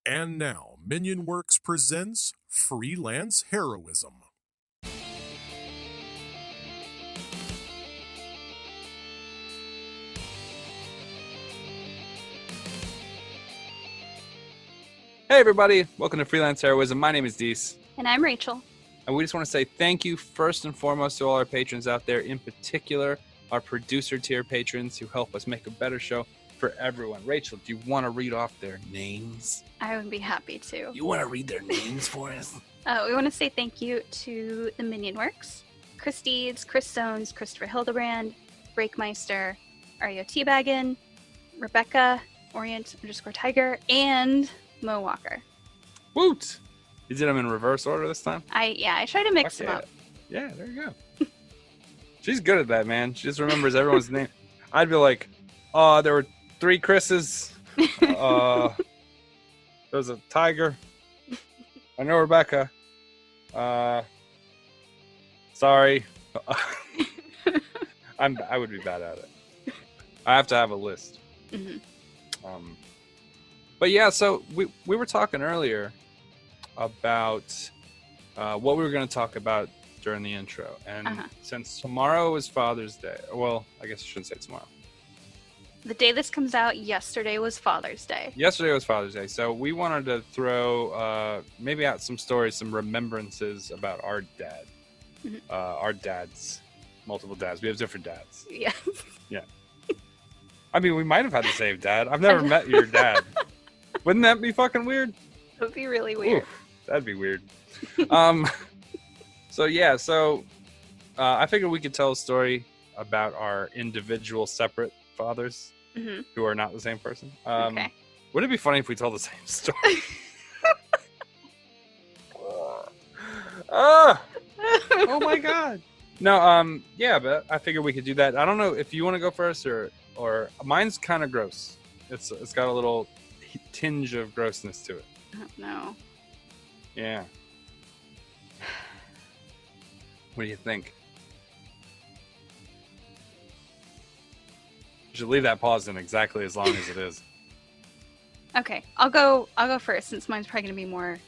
And now, Minion Works presents Freelance Heroism. Hey everybody, welcome to Freelance Heroism. My name is Dees. And I'm Rachel. And we just want to say thank you first and foremost to all our patrons out there, in particular our producer tier patrons who help us make a better show for everyone. Rachel, do you want to read off their names? I would be happy to. You want to read their names for us? We want to say thank you to the Minion Works, Chris Deeds, Chris Sones, Christopher Hildebrand, Breakmeister, Ario Teabaggin, Rebecca, Orient_Tiger, and Mo Walker. Woot! You did them in reverse order this time? I try to mix them up. Yeah, there you go. She's good at that, man. She just remembers everyone's name. I'd be like, there were 3 Chris's. There was a Tiger. I know Rebecca. Sorry. I would be bad at it. I have to have a list. Mm-hmm. But yeah, so we were talking earlier about what we were going to talk about during the intro. And since tomorrow is Father's Day, well, I guess I shouldn't say tomorrow. The day this comes out, yesterday was Father's Day. Yesterday was Father's Day, so we wanted to throw maybe out some stories, some remembrances about our dad. Mm-hmm. Our dads. Multiple dads. We have different dads. Yeah. Yeah. I mean, we might have had the same dad. I've never met your dad. Wouldn't that be fucking weird? That would be really weird. Oof, that'd be weird. So I figured we could tell a story about our individual separate fathers who are not the same person. Okay. Would it be funny if we told the same story? Oh my god. No, yeah, but I figured we could do that. I don't know if you want to go first or mine's kind of gross. It's got a little tinge of grossness to it. Oh, no. Yeah. What do you think? You should leave that pause in exactly as long as it is. Okay, I'll go first since mine's probably gonna be more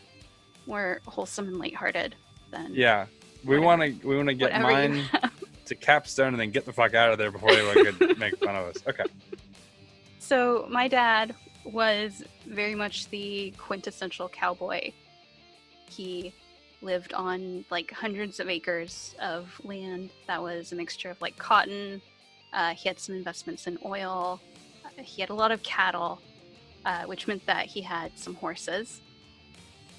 wholesome and lighthearted than. Yeah, we want to get mine to capstone and then get the fuck out of there before anyone could make fun of us. Okay. So my dad was very much the quintessential cowboy. He lived on like hundreds of acres of land that was a mixture of like cotton. He had some investments in oil. He had a lot of cattle, which meant that he had some horses.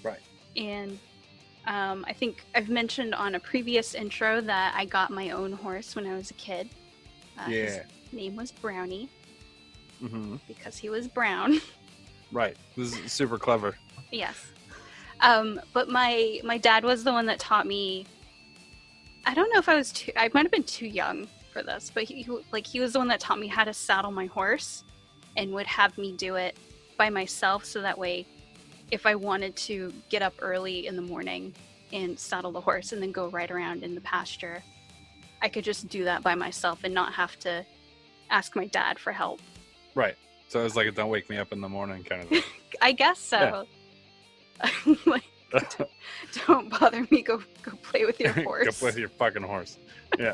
Right. And I think I've mentioned on a previous intro that I got my own horse when I was a kid. His name was Brownie. Mm-hmm. Because he was brown. Right. This is super clever. Yes. But my dad was the one that taught me. I don't know if I might have been too young for this, but he was the one that taught me how to saddle my horse and would have me do it by myself. So that way, if I wanted to get up early in the morning and saddle the horse and then go right around in the pasture, I could just do that by myself and not have to ask my dad for help. Right. So it was like a don't wake me up in the morning kind of thing. I guess so. Yeah. Like, don't bother me. Go play with your horse. Go play with your fucking horse. Yeah.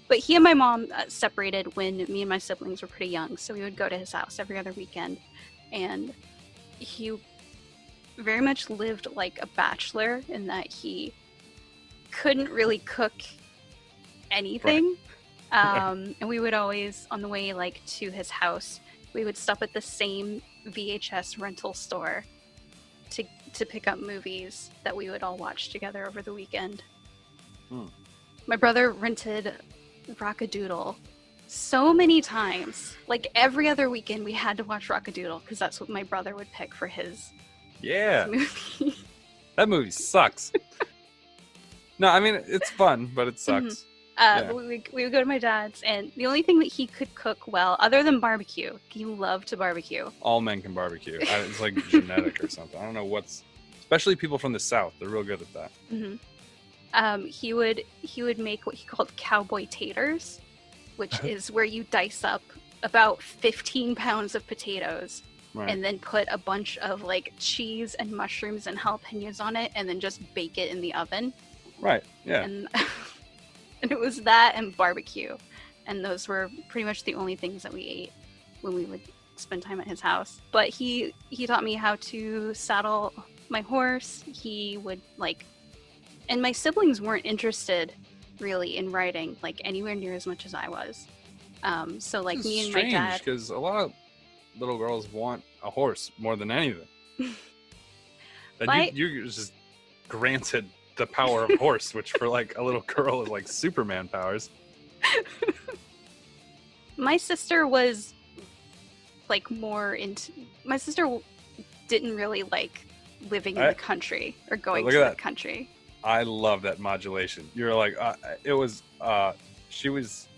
But he and my mom separated when me and my siblings were pretty young, so we would go to his house every other weekend. And he very much lived like a bachelor in that he couldn't really cook anything. Right. And we would always, on the way like to his house, we would stop at the same VHS rental store to pick up movies that we would all watch together over the weekend. My brother rented Rock-a-Doodle so many times. Like every other weekend we had to watch Rock-a-Doodle because that's what my brother would pick for his movie. That movie sucks. No, I mean it's fun, but it sucks. We would go to my dad's, and the only thing that he could cook well, other than barbecue, he loved to barbecue. All men can barbecue. It's like genetic or something. I don't know especially people from the South. They're real good at that. Mm-hmm. He would make what he called cowboy taters, which is where you dice up about 15 pounds of potatoes Right. and then put a bunch of like cheese and mushrooms and jalapenos on it, and then just bake it in the oven. Right. Yeah. And and it was that and barbecue, and those were pretty much the only things that we ate when we would spend time at his house. But he taught me how to saddle my horse. He would like, and my siblings weren't interested really in riding like anywhere near as much as I was. So like me and my dad, because a lot of little girls want a horse more than anything. And you just granted the power of horse, which for like a little girl is like Superman powers. My sister was like more into. My sister didn't really like living in the country or going to the country. I love that modulation. You're like, it was. She was.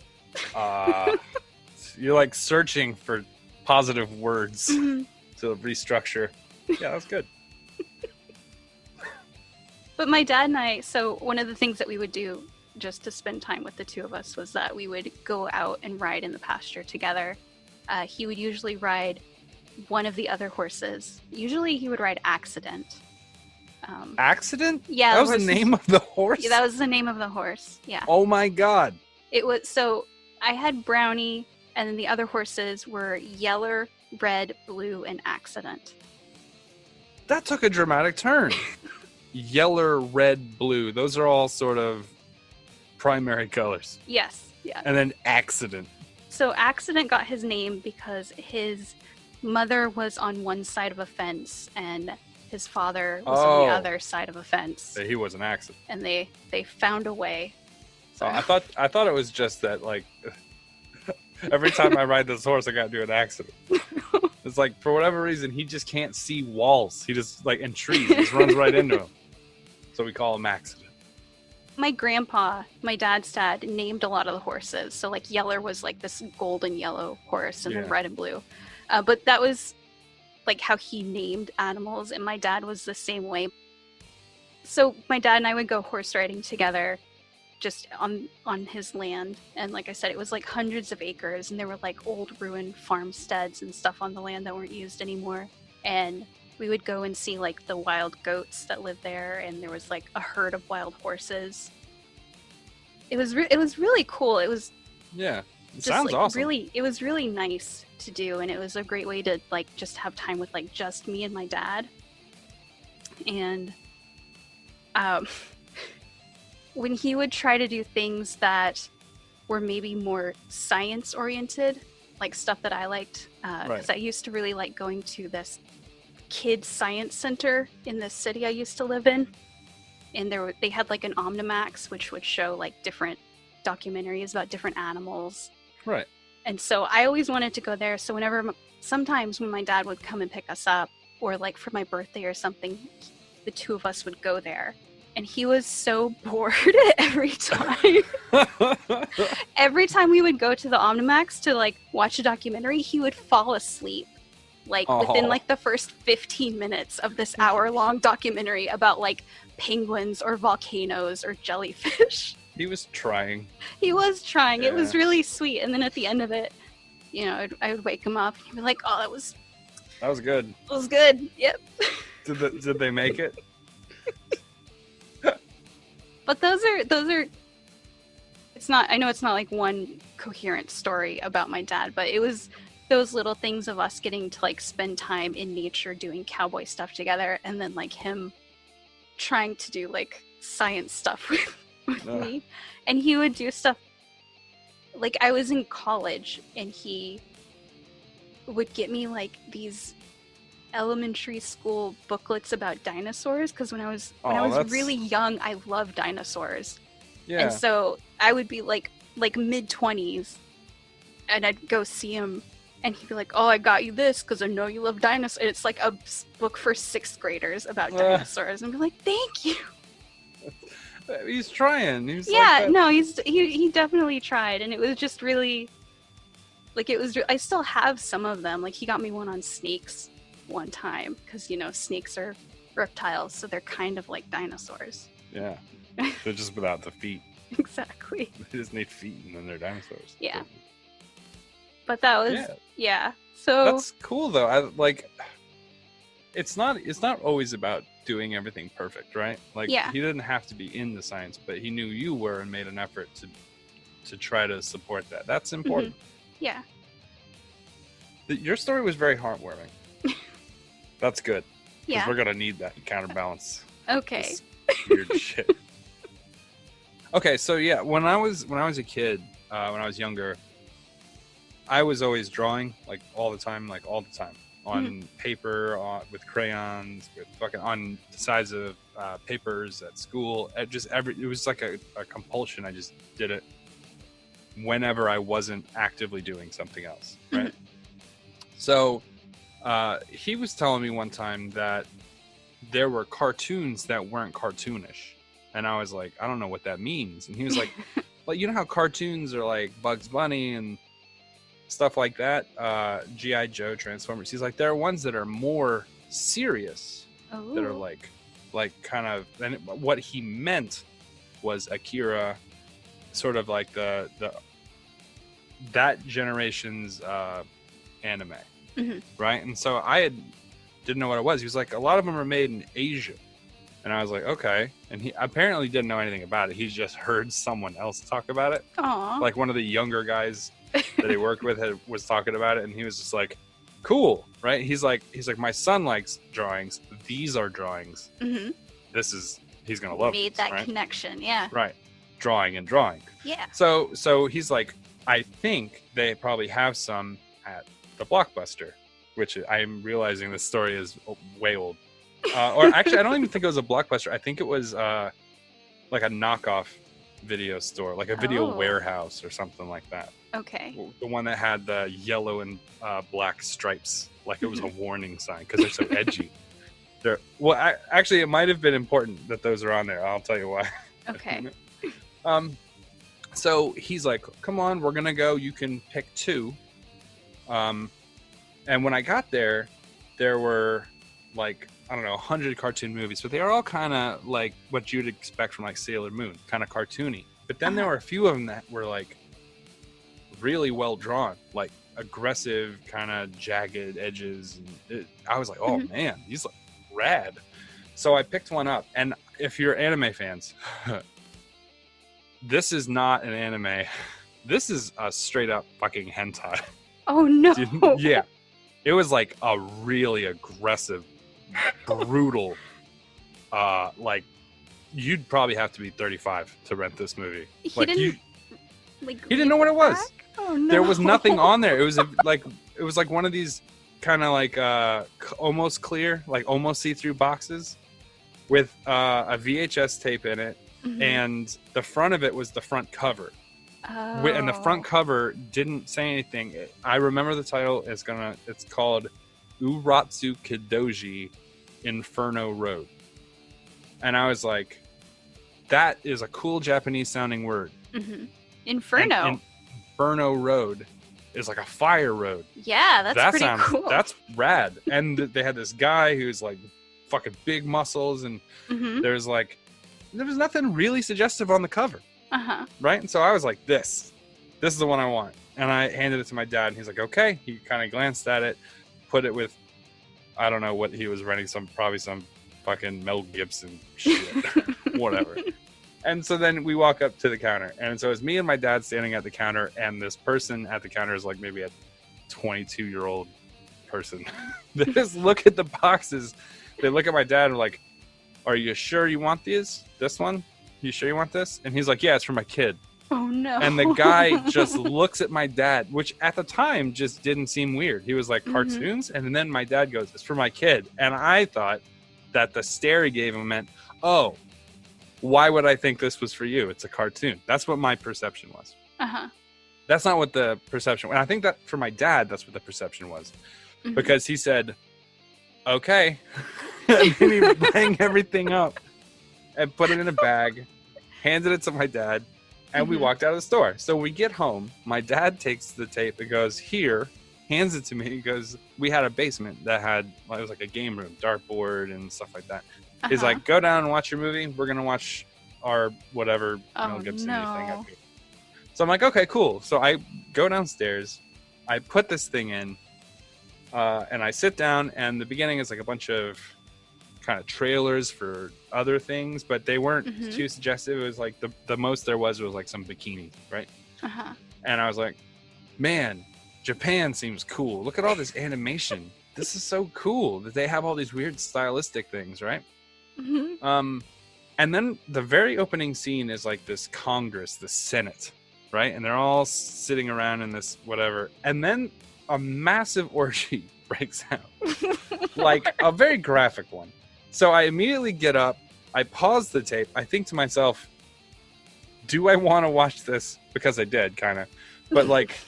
You're like searching for positive words to restructure. Yeah, that's good. But my dad and I, so one of the things that we would do just to spend time with the two of us was that we would go out and ride in the pasture together. He would usually ride one of the other horses. Usually he would ride Accident. Accident? Yeah. That was the name of the horse? Yeah, that was the name of the horse. Yeah. Oh my God. It was, so I had Brownie, and then the other horses were Yeller, Red, Blue, and Accident. That took a dramatic turn. Yeller, red, blue. Those are all sort of primary colors. Yes. Yeah. And then Accident. So Accident got his name because his mother was on one side of a fence and his father was on the other side of a fence. So he was an accident. And they found a way. So I thought it was just that like every time I ride this horse I gotta do an accident. It's like for whatever reason he just can't see walls. He just like and trees. He just runs right into them. So we call him Accident. My grandpa, my dad's dad, named a lot of the horses. So like Yeller was like this golden yellow horse, and then red and blue. But that was like how he named animals, and my dad was the same way. So my dad and I would go horse riding together just on his land. And like I said, it was like hundreds of acres, and there were like old ruined farmsteads and stuff on the land that weren't used anymore. And we would go and see like the wild goats that lived there, and there was like a herd of wild horses. It was really cool. It was sounds like awesome. It was really nice to do, and it was a great way to like just have time with like just me and my dad. And when he would try to do things that were maybe more science oriented, like stuff that I liked, because I used to really like going to this kids science center in the city I used to live in, and they had like an Omnimax which would show like different documentaries about different animals. Right. And so I always wanted to go there. So sometimes when my dad would come and pick us up, or like for my birthday or something, the two of us would go there. And he was so bored every time. Every time we would go to the Omnimax to like watch a documentary, he would fall asleep. Like within like the first 15 minutes of this hour-long documentary about like penguins or volcanoes or jellyfish. He was trying. He was trying. Yeah. It was really sweet. And then at the end of it, you know, I would wake him up and he'd be like, "Oh, that was good. It was good. Yep." Did they make it? But those are. It's not. I know it's not like one coherent story about my dad, but it was those little things of us getting to like spend time in nature doing cowboy stuff together, and then like him trying to do like science stuff with me. And he would do stuff like I was in college and he would get me like these elementary school booklets about dinosaurs, because when I was really young I loved dinosaurs. And so I would be like mid-20s and I'd go see him and he'd be like, "Oh, I got you this because I know you love dinosaurs." And it's like a book for 6th graders about dinosaurs. And I'd be like, "Thank you." He's trying. He definitely tried. And it was just really like, I still have some of them. Like he got me one on snakes one time because, you know, snakes are reptiles, so they're kind of like dinosaurs. Yeah. They're just without the feet. Exactly. They just need feet and then they're dinosaurs. Yeah. But that was Yeah. So That's cool though. I like. It's not always about doing everything perfect, right? Like Yeah. he didn't have to be in the science, but he knew you were and made an effort to try to support that. That's important. yeah. Your story was very heartwarming. That's good. Because Yeah. we're gonna need that to counterbalance Okay. this weird shit. Okay, so yeah, when I was a kid, when I was younger, I was always drawing like all the time, on paper, with crayons, with fucking on the sides of papers at school. It was like a compulsion. I just did it whenever I wasn't actively doing something else, right? So he was telling me one time that there were cartoons that weren't cartoonish, and I was like, I don't know what that means. And he was like, well, you know how cartoons are like Bugs Bunny and stuff like that, G.I. Joe, Transformers. He's like, there are ones that are more serious, that are like kind of. And what he meant was Akira, sort of like that generation's anime, right? And so didn't know what it was. He was like, a lot of them are made in Asia, and I was like, okay. And he apparently didn't know anything about it. He just heard someone else talk about it. Aww. Like one of the younger guys that he worked with was talking about it, and he was just like, cool, right? He's like, my son likes drawings. These are drawings. He's gonna love Made this, that right? connection, yeah. Right. Drawing. Yeah. So he's like, I think they probably have some at the Blockbuster, which I'm realizing this story is way old. Or actually, I don't even think it was a Blockbuster. I think it was like a knockoff video store, like a video warehouse or something like that. Okay. The one that had the yellow and black stripes, like it was a warning sign, because they're so edgy. Actually, it might have been important that those are on there. I'll tell you why. Okay. So he's like, come on, we're gonna go. You can pick two. And when I got there were like, I don't know, 100 cartoon movies, but they are all kind of like what you'd expect from like Sailor Moon, kind of cartoony. But then there were a few of them that were like really well drawn, like aggressive, kind of jagged edges. And I was like, oh man, these look rad. So I picked one up, and if you're anime fans, this is not an anime. This is a straight up fucking hentai. Oh no. Yeah. It was like a really aggressive, brutal, like you'd probably have to be 35 to rent this movie. He didn't know what it was. Oh no. There was nothing on there. It was like one of these kind of like almost clear, like almost see-through boxes with a VHS tape in it, and the front of it was the front cover. Oh. And the front cover didn't say anything. I remember the title. It's called Uratsu Kidoji Inferno Road. And I was like, that is a cool Japanese sounding word. Inferno. And Inferno Road is like a fire road. Yeah, that's pretty cool. That's rad. And they had this guy who's like fucking big muscles, and there was nothing really suggestive on the cover. Right? And so I was like, this is the one I want. And I handed it to my dad, and he's like, okay. He kind of glanced at it, put it with, I don't know what he was renting, probably some fucking Mel Gibson shit, whatever. And so then we walk up to the counter, and so it's me and my dad standing at the counter, and this person at the counter is like maybe a 22-year-old person. They just look at the boxes. They look at my dad and are like, are you sure you want this one? You sure you want this? And he's like, yeah, it's for my kid. Oh no. And the guy just looks at my dad, which at the time just didn't seem weird. He was like, cartoons? And then my dad goes, it's for my kid. And I thought that the stare he gave him meant, oh, why would I think this was for you? It's a cartoon. That's what my perception was. That's not what the perception was. And I think that for my dad, that's what the perception was. Because he said, okay. And then he rang everything up and put it in a bag, handed it to my dad, and we walked out of the store. So we get home. My dad takes the tape and goes, here, hands it to me. He goes, we had a basement that had, it was like a game room, dartboard and stuff like that. He's like, go down and watch your movie. We're going to watch our whatever Mel Gibson thing up here. So I'm like, okay, cool. So I go downstairs. I put this thing in, and I sit down, and the beginning is like a bunch of kind of trailers for other things, but they weren't too suggestive. It was like the most there was like some bikini, right? And I was like, man, Japan seems cool. Look at all this animation. This is so cool that they have all these weird stylistic things, right? And then the very opening scene is like this Congress, the Senate, right? And they're all sitting around in this whatever. And then a massive orgy breaks out, like a very graphic one. So I immediately get up, I pause the tape, I think to myself, do I want to watch this? Because I did, kind of. But like,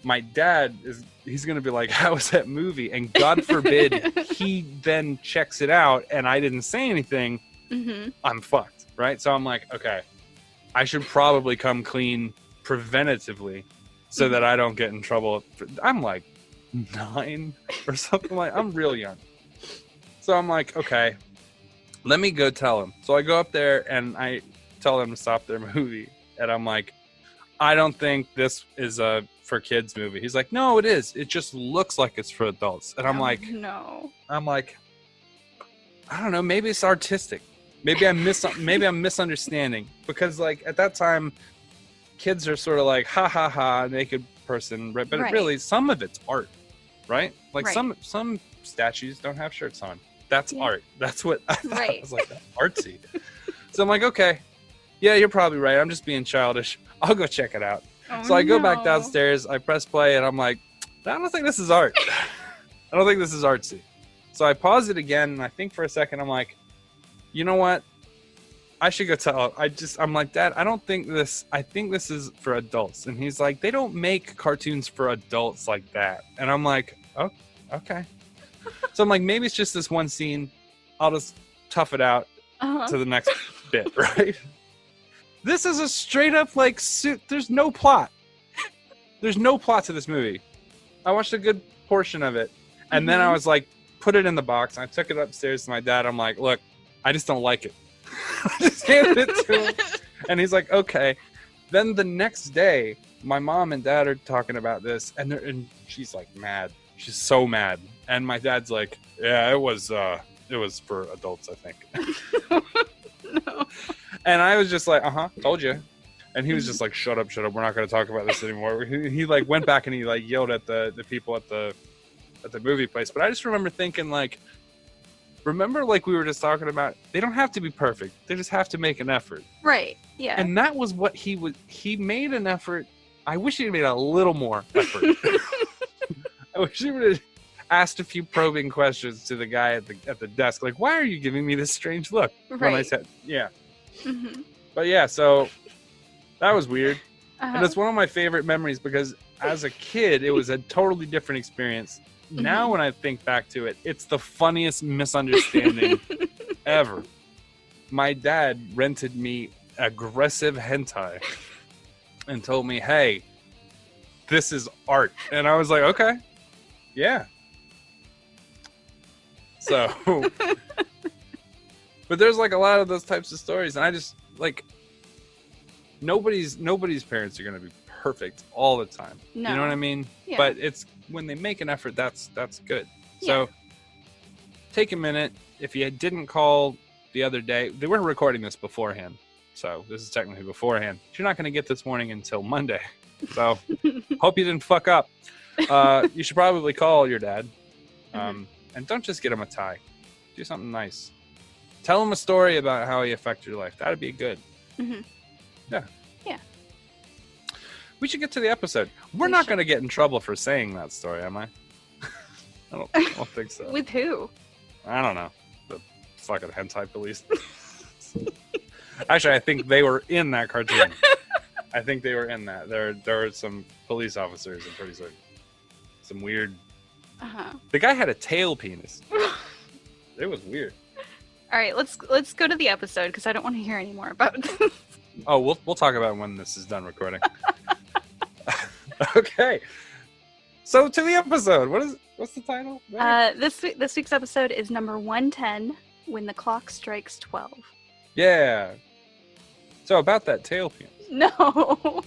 my dad he's going to be like, how was that movie? And God forbid he then checks it out and I didn't say anything, I'm fucked, right? So I'm like, okay, I should probably come clean preventatively so that I don't get in trouble. I'm like 9 or something I'm real young. So I'm like, okay, let me go tell him. So I go up there and I tell them to stop their movie. And I'm like, I don't think this is a for kids movie. He's like, no, it is. It just looks like it's for adults. And I'm like, no. I'm like, I don't know. Maybe it's artistic. Maybe I'm misunderstanding, because like at that time, kids are sort of like, ha ha ha, naked person, right? But really, some of it's art, right? Like some statues don't have shirts on. That's art. That's what I thought. I was like, that's artsy. So I'm like, okay, yeah, you're probably right. I'm just being childish. I'll go check it out. So I go back downstairs, I press play, and I'm like, I don't think this is art. I don't think this is artsy. So I pause it again, and I think for a second, I'm like, you know what? I should go tell. I'm like, Dad, I think this is for adults. And he's like, they don't make cartoons for adults like that. And I'm like, oh, okay. So I'm like, maybe it's just this one scene. I'll just tough it out to the next bit, right? This is a straight up like suit. There's no plot. There's no plot to this movie. I watched a good portion of it. And then I was like, put it in the box. I took it upstairs to my dad. I'm like, look, I just don't like it. I just handed it to him. And he's like, okay. Then the next day, my mom and dad are talking about this. And she's like mad. She's so mad. And my dad's like, yeah, it was for adults, I think. No. And I was just like, told you. And he was just like, shut up. We're not going to talk about this anymore. He like went back and he like yelled at the people at the movie place. But I just remember thinking like, remember like we were just talking about, they don't have to be perfect. They just have to make an effort. Right. Yeah. And that was what he made an effort. I wish he had made a little more effort. I wish he would have asked a few probing questions to the guy at the desk. Like, why are you giving me this strange look? Right. When I said, yeah. But yeah, so that was weird. And it's one of my favorite memories because as a kid, it was a totally different experience. Now when I think back to it, it's the funniest misunderstanding ever. My dad rented me aggressive hentai and told me, hey, this is art. And I was like, okay, yeah. So, but there's like a lot of those types of stories. And I just like, nobody's parents are going to be perfect all the time. No. You know what I mean? Yeah. But it's when they make an effort, that's good. Yeah. So take a minute. If you didn't call the other day, they were recording this beforehand. So this is technically beforehand. You're not going to get this morning until Monday. So hope you didn't fuck up. You should probably call your dad. And don't just get him a tie. Do something nice. Tell him a story about how he affected your life. That'd be good. Yeah. Yeah. We should get to the episode. We're not going to get in trouble for saying that story, am I? I don't think so. With who? I don't know. The fucking hentai police. Actually, I think they were in that cartoon. I think they were in that. There were some police officers, I'm pretty certain. Some weird... The guy had a tail penis. It was weird. All right, let's go to the episode because I don't want to hear any more about this. Oh, we'll talk about it when this is done recording. Okay. So to the episode. What's the title? This week's episode is number 110, When the Clock Strikes 12. Yeah. So about that tail penis. No.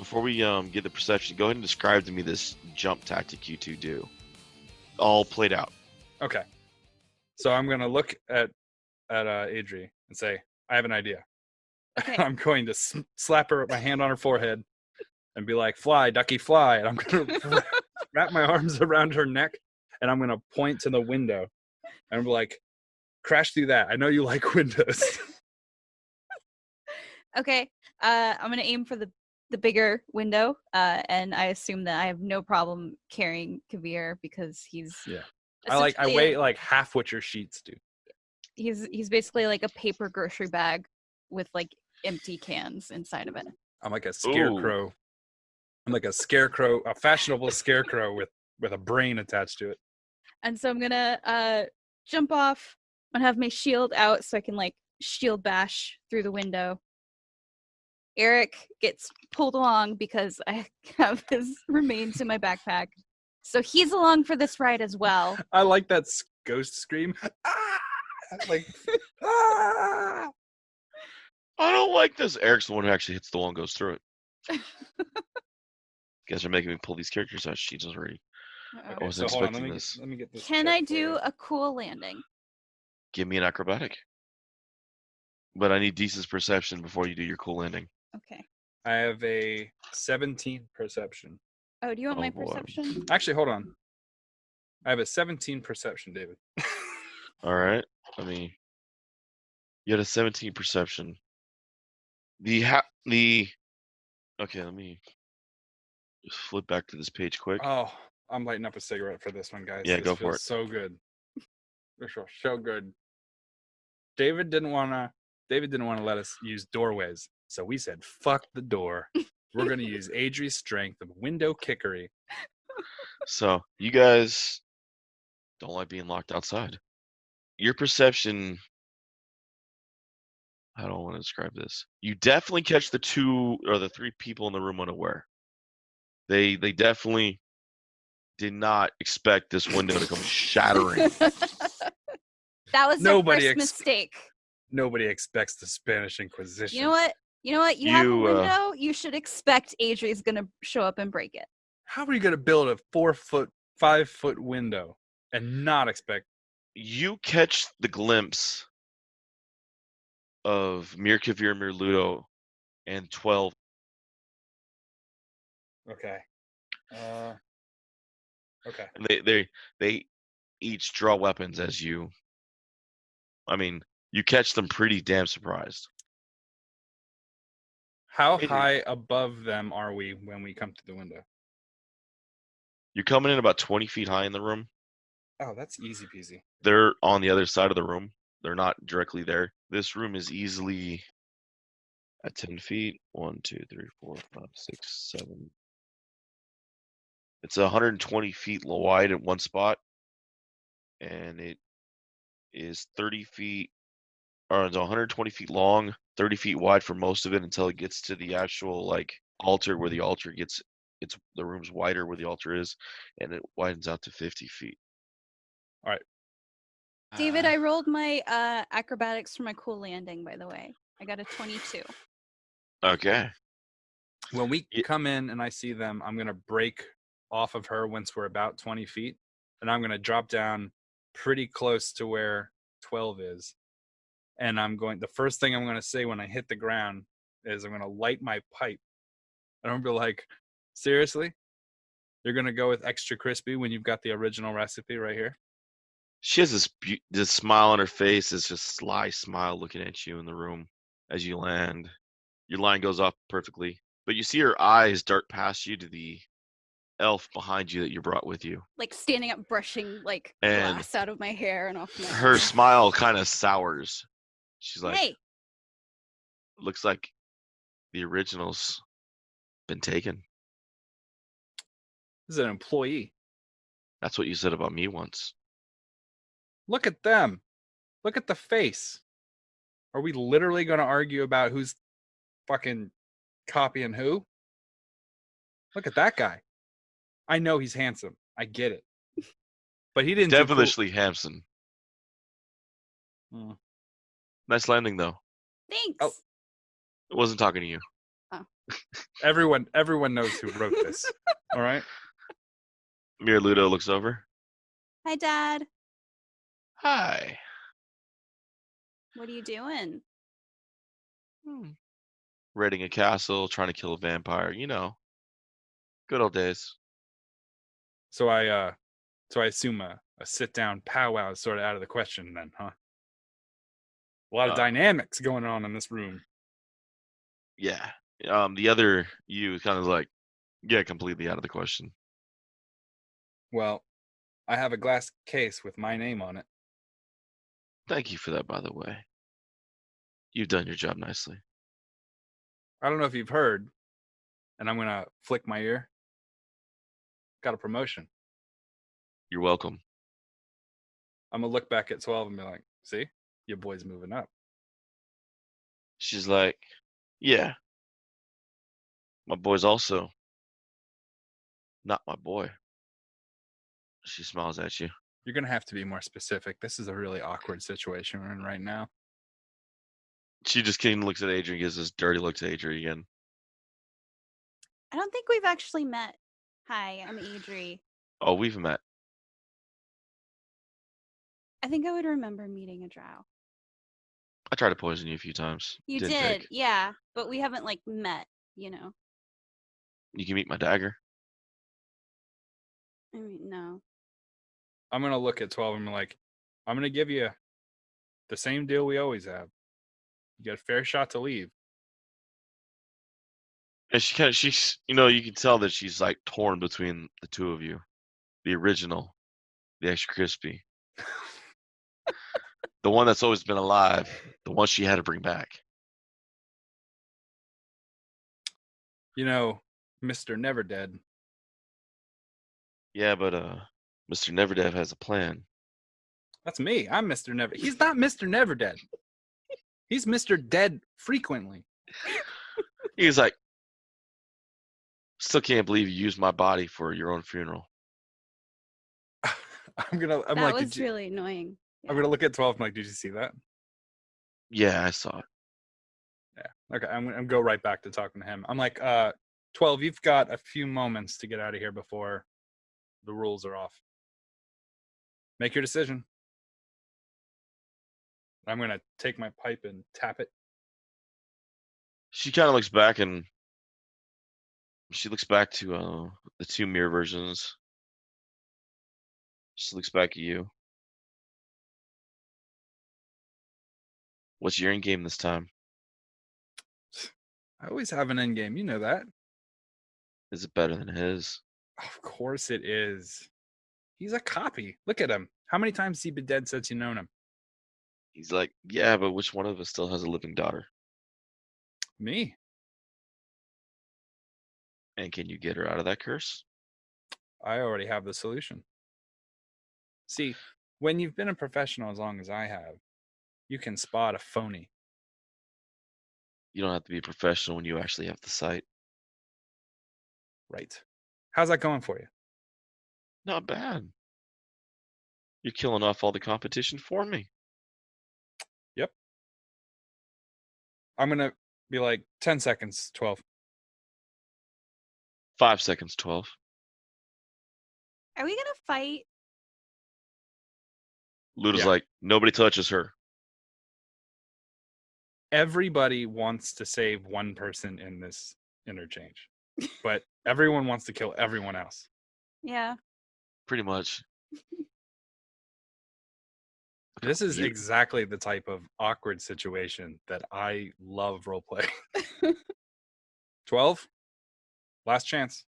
before we get the perception, go ahead and describe to me this jump tactic you two do. All played out. Okay. So I'm gonna look at Adrie and say, I have an idea. Okay. I'm going to slap her my hand on her forehead and be like, fly, ducky, fly. And I'm going to wrap my arms around her neck and I'm going to point to the window and be like, crash through that. I know you like windows. Okay. I'm gonna aim for the bigger window, and I assume that I have no problem carrying Kaeviir because he's Yeah. I weigh like half what your sheets do. He's basically like a paper grocery bag with like empty cans inside of it. I'm like a scarecrow. I'm like a scarecrow, a fashionable scarecrow with a brain attached to it. And so I'm gonna jump off and have my shield out so I can like shield bash through the window. Eric gets pulled along because I have his remains in my backpack. So he's along for this ride as well. I like that ghost scream. Ah! Like, ah! I don't like this. Eric's the one who actually hits the wall and goes through it. You guys are making me pull these characters out sheets already. I wasn't expecting this. Let me get this. Can I do a cool landing? Give me an acrobatic. But I need decent perception before you do your cool landing. Okay. I have a 17 perception. Oh, do you want my boy. perception? Actually, hold on. I have a 17 perception, David. All right. You had a 17 perception. Okay, let me just flip back to this page quick. Oh, I'm lighting up a cigarette for this one, guys. Yeah, this go for it. So good. This feels so good. David didn't want to let us use doorways, so we said, "Fuck the door." We're gonna use Adrie's strength of window kickery. So you guys don't like being locked outside. Your perception. How do I want to describe this? You definitely catch the 2 or the 3 people in the room unaware. They definitely did not expect this window to come shattering. That was their first mistake. Nobody expects the Spanish Inquisition. You know what? You have a window. You should expect Adrie's gonna show up and break it. How are you gonna build a 4-foot, 5-foot window and not expect? You catch the glimpse of Mir Kaeviir, Mir Ludo, and 12. Okay. Okay. And they each draw weapons as you. You catch them pretty damn surprised. How high above them are we when we come to the window? You're coming in about 20 feet high in the room. Oh, that's easy peasy. They're on the other side of the room. They're not directly there. This room is easily at 10 feet. 1, 2, 3, 4, 5, 6, 7. It's 120 feet wide at one spot, and it is 30 feet, or it's 120 feet long, 30 feet wide for most of it until it gets to the actual altar where the altar gets. The room's wider where the altar is, and it widens out to 50 feet. All right. David, I rolled my acrobatics for my cool landing, by the way. I got a 22. Okay. When we come in and I see them, I'm going to break off of her once we're about 20 feet, and I'm going to drop down pretty close to where 12 is. And the first thing I'm going to say when I hit the ground is I'm going to light my pipe. And I'm going to be like, seriously? You're going to go with extra crispy when you've got the original recipe right here? She has this smile on her face. It's just a sly smile looking at you in the room as you land. Your line goes off perfectly. But you see her eyes dart past you to the elf behind you that you brought with you. Like standing up, brushing glass out of my hair and off my her smile kind of sours. She's like, hey. Looks like the original's been taken. This is an employee. That's what you said about me once. Look at them. Look at the face. Are we literally going to argue about who's fucking copying who? Look at that guy. I know he's handsome. I get it. But he didn't devilishly handsome. Hmm. Nice landing, though. Thanks. Oh. I wasn't talking to you. Oh. Everyone knows who wrote this. All right. Mirror Ludo looks over. Hi, Dad. Hi. What are you doing? Raiding a castle, trying to kill a vampire. You know, good old days. So I assume a sit down powwow is sort of out of the question then, huh? A lot of dynamics going on in this room. Yeah. The other you kind of like, yeah, completely out of the question. Well, I have a glass case with my name on it. Thank you for that, by the way. You've done your job nicely. I don't know if you've heard, and I'm gonna flick my ear. Got a promotion. You're welcome. I'm gonna look back at 12 and be like, see, your boy's moving up. She's like, yeah. My boy's also not my boy. She smiles at you. You're gonna have to be more specific. This is a really awkward situation we're in right now. She just came and looks at Adrie and gives this dirty look to Adrie again. I don't think we've actually met. Hi, I'm Adrie. Oh, we've met. I think I would remember meeting a drow. I tried to poison you a few times. You Didn't did, take. yeah, but we haven't like met, you know. You can meet my dagger. I mean, no. I'm gonna look at 12 and be like, I'm gonna give you the same deal we always have. You get a fair shot to leave. And she's, you know, you can tell that she's like torn between the two of you. The original, the extra crispy. The one that's always been alive. The one she had to bring back. You know, Mr. Never Dead. Yeah, but Mr. Neverdead has a plan. That's me. I'm Mr. Never. He's not Mr. Never Dead. He's Mr. Dead frequently. He's like, still can't believe you used my body for your own funeral. I'm That like, was really annoying. I'm gonna look at 12. I'm like, did you see that? Yeah, I saw it. Yeah. Okay. I'm gonna go right back to talking to him. I'm like, 12. You've got a few moments to get out of here before the rules are off. Make your decision. I'm gonna take my pipe and tap it. She kind of looks back and she looks back to the two mirror versions. She looks back at you. What's your end game this time? I always have an end game. You know that. Is it better than his? Of course it is. He's a copy. Look at him. How many times has he been dead since you known him? He's like, yeah, but which one of us still has a living daughter? Me. And can you get her out of that curse? I already have the solution. See, when you've been a professional as long as I have, you can spot a phony. You don't have to be a professional when you actually have the sight. Right. How's that going for you? Not bad. You're killing off all the competition for me. Yep. I'm going to be like 10 seconds, 12. 5 seconds, 12. Are we gonna fight? Ludo's Yeah. like, nobody touches her. Everybody wants to save one person in this interchange, but everyone wants to kill everyone else. Yeah. Pretty much. This is You- exactly the type of awkward situation that I love roleplay. 12, last chance.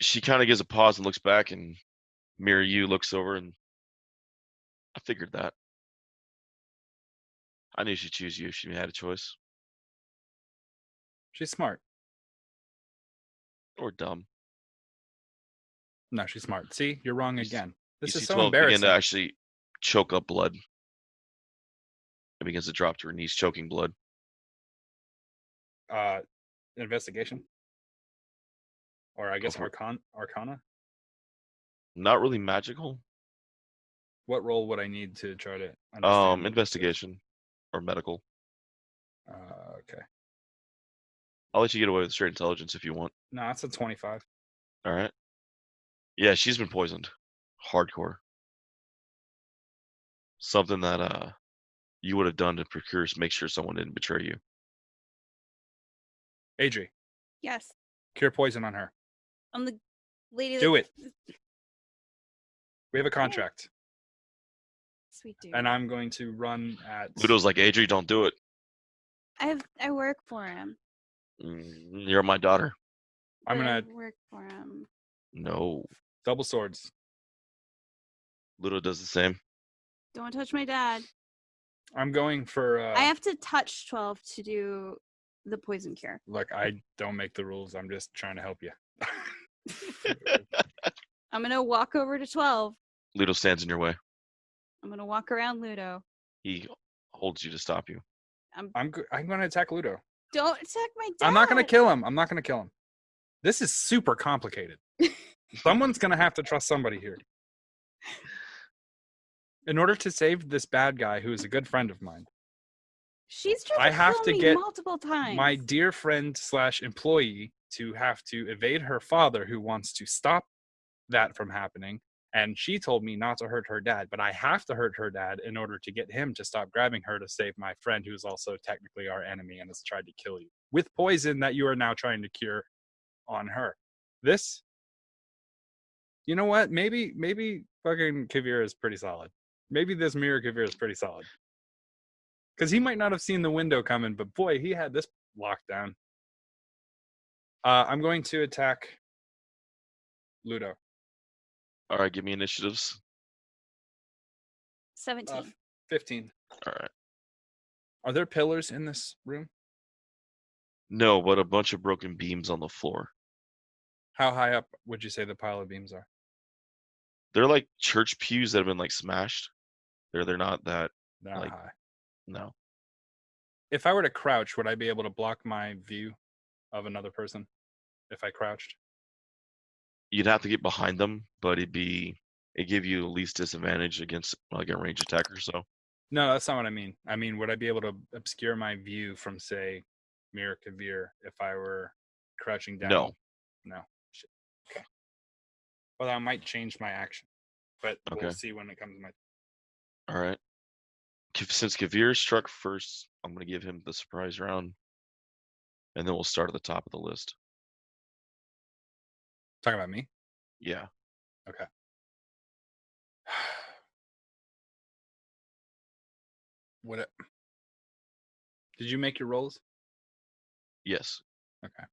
She kind of gives a pause and looks back, and Mirror You looks over, and I figured that. I knew she'd choose you if she had a choice. She's smart. Or dumb. No, she's smart. See, you're wrong You s- again. This you is see so 12 begin embarrassing. to actually choke up blood. It begins to drop to her knees, choking blood. Investigation, or I guess for it. Arcana. Not really magical. What role would I need to try to understand? what this is? Investigation or medical. Okay. I'll let you get away with straight intelligence if you want. No, that's a 25. All right. Yeah, she's been poisoned. Hardcore. Something that you would have done to procure, make sure someone didn't betray you. Adrie, Yes. cure poison on her. I'm the lady. Do that... it. We have a contract. Sweet dude. And I'm going to run at... Ludo's like, Adrie, don't do it. I work for him. You're my daughter. I'm But going I to work for him. No. double swords. Ludo does the same. Don't touch my dad. I'm going for... I have to touch 12 to do the poison cure. Look, I don't make the rules. I'm just trying to help you. I'm gonna walk over to 12. Ludo stands in your way. I'm gonna walk around Ludo. He holds you to stop you. I'm going to attack Ludo. Don't attack my dad. I'm not going to kill him. This is super complicated. Someone's going to have to trust somebody here. In order to save this bad guy who is a good friend of mine, She's tried to I have kill to me get multiple times. my dear friend / employee to have to evade her father who wants to stop that from happening. And she told me not to hurt her dad, but I have to hurt her dad in order to get him to stop grabbing her to save my friend who's also technically our enemy and has tried to kill you with poison that you are now trying to cure on her. This, you know what? Maybe fucking Kaeviir is pretty solid. Maybe this mirror Kaeviir is pretty solid. Because he might not have seen the window coming, but boy, he had this locked down. I'm going to attack Ludo. All right, give me initiatives. 17. 15. All right. Are there pillars in this room? No, but a bunch of broken beams on the floor. How high up would you say the pile of beams are? They're like church pews that have been like smashed. They're not that. They're not Like- high. No. If I were to crouch, would I be able to block my view of another person if I crouched? You'd have to get behind them, but it give you the least disadvantage against like a range attacker. So No, that's not what I mean. I mean, would I be able to obscure my view from, say, Mirror Kaeviir if I were crouching down? No. Shit. Okay. Well, that might change my action, but Okay. we'll see when it comes to my... all right. Since Kaeviir struck first, I'm gonna give him the surprise round, and then we'll start at the top of the list. Talking about me? Yeah. Okay. Did you make your rolls? Yes. Okay.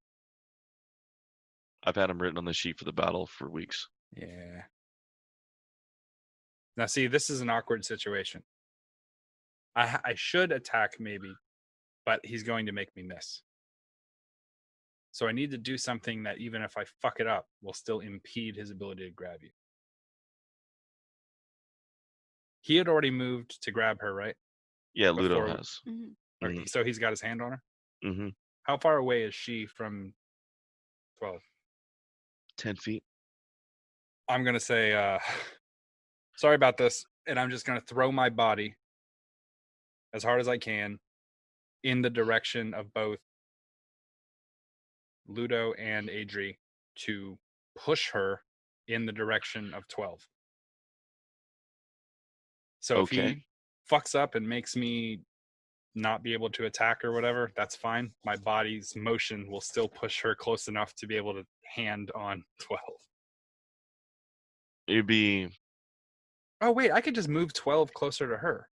I've had them written on the sheet for the battle for weeks. Yeah. Now, see, this is an awkward situation. I should attack maybe, but he's going to make me miss. So I need to do something that even if I fuck it up, will still impede his ability to grab you. He had already moved to grab her, right? Yeah, Ludo Before- has. Mhm. Or- Mhm. So he's got his hand on her? Mm-hmm. How far away is she from 12? 10 feet. I'm going to say, sorry about this. And I'm just going to throw my body as hard as I can in the direction of both Ludo and Adrie to push her in the direction of 12. So if he Okay. fucks up and makes me not be able to attack or whatever, that's fine. My body's motion will still push her close enough to be able to hand on 12. It'd be Oh, wait, I could just move 12 closer to her.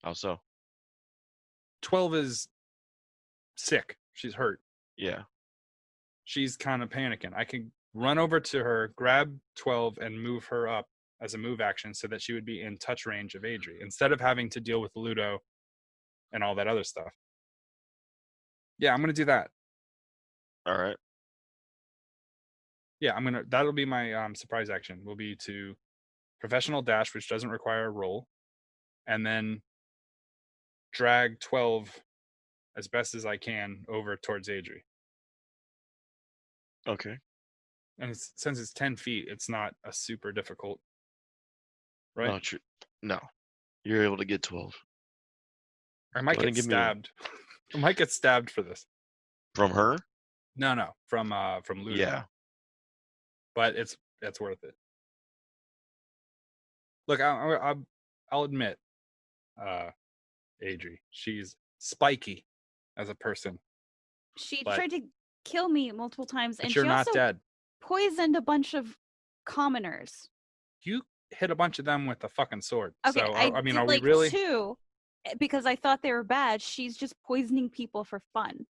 how so? 12 is sick. She's hurt. Yeah. She's kind of panicking. I can run over to her, grab 12, and move her up as a move action so that she would be in touch range of Adrie instead of having to deal with Ludo and all that other stuff. Yeah, I'm going to do that. All right. Yeah, that'll be my surprise action. Will be to professional dash, which doesn't require a roll, and then drag 12 as best as I can over towards Adrie. Okay. And since it's 10 feet, it's not a super difficult, right? No, no. You're able to get 12. I might Go ahead get and give me stabbed. I might get stabbed for this. From her? No, from Ludo. Yeah. But it's worth it. Look, I'll admit, Adrie, she's spiky as a person, She but- tried to kill me multiple times, but and you're she not also dead. poisoned a bunch of commoners. You hit a bunch of them with a fucking sword. Okay, So I mean, did, are we like, really? 2 because I thought they were bad. She's just poisoning people for fun.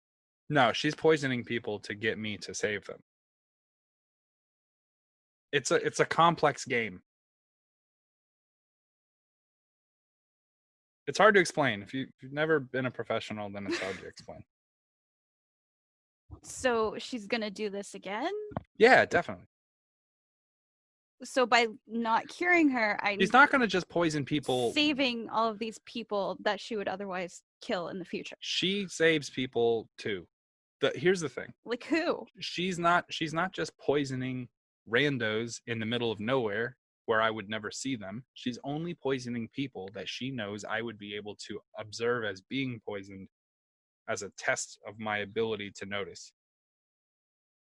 No, she's poisoning people to get me to save them. It's a complex game. It's hard to explain. If you've never been a professional, then it's hard to explain. So she's gonna do this again. Yeah, definitely. So by not curing her, I'm She's not going to just poison people. saving all of these people that she would otherwise kill in the future. She saves people too. Here's the thing. Like who? She's not just poisoning randos in the middle of nowhere where I would never see them. She's only poisoning people that she knows I would be able to observe as being poisoned as a test of my ability to notice.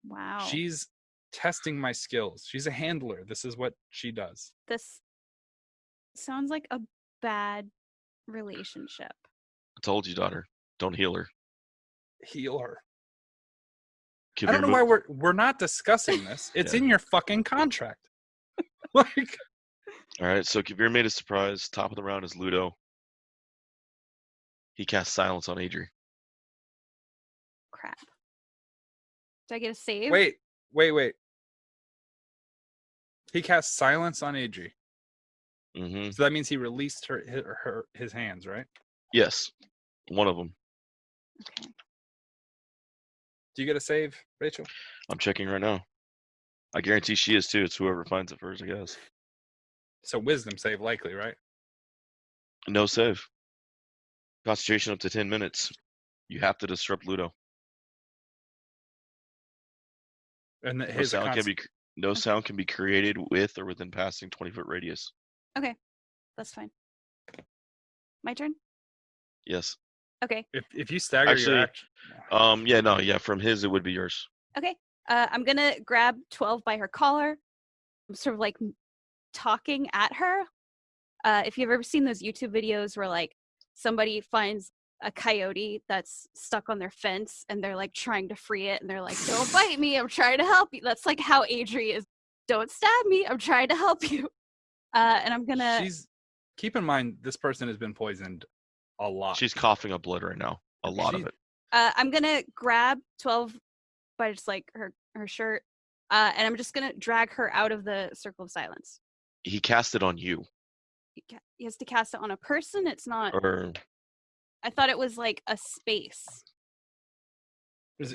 Wow. She's testing my skills. She's a handler. This is what she does. This sounds like a bad relationship. I told you, daughter. Don't heal her. Heal her. Kaeviir, I don't know why we're not discussing this. It's Yeah. in your fucking contract. Like, All right, so Kaeviir made a surprise. Top of the round is Ludo. He casts silence on Adrie. Crap. Do I get a save? wait. He cast silence on Adrie. Mm-hmm. So that means he released his hands, right? Yes, one of them. Okay. Do you get a save, Rachel? I'm checking right now. I guarantee she is too. It's whoever finds it first, I guess. So wisdom save likely, right? No save. Concentration up to 10 minutes. You have to disrupt Ludo. And No his sound can be created with or within passing 20-foot radius. Okay. That's fine. My turn? Yes. Okay. If you stagger Actually, your action. From his it would be yours. Okay. I'm gonna grab 12 by her collar. I'm sort of like talking at her. If you've ever seen those YouTube videos where like somebody finds a coyote that's stuck on their fence and they're like trying to free it and they're like, "Don't bite me, I'm trying to help you." That's like how Adrie is. "Don't stab me, I'm trying to help you." And I'm gonna. Keep in mind this person has been poisoned a lot. She's coughing up blood right now. A lot of it. I'm gonna grab 12 by just like her shirt, and I'm just gonna drag her out of the circle of silence. He cast it on you. He has to cast it on a person. It's not. Or I thought it was like a space.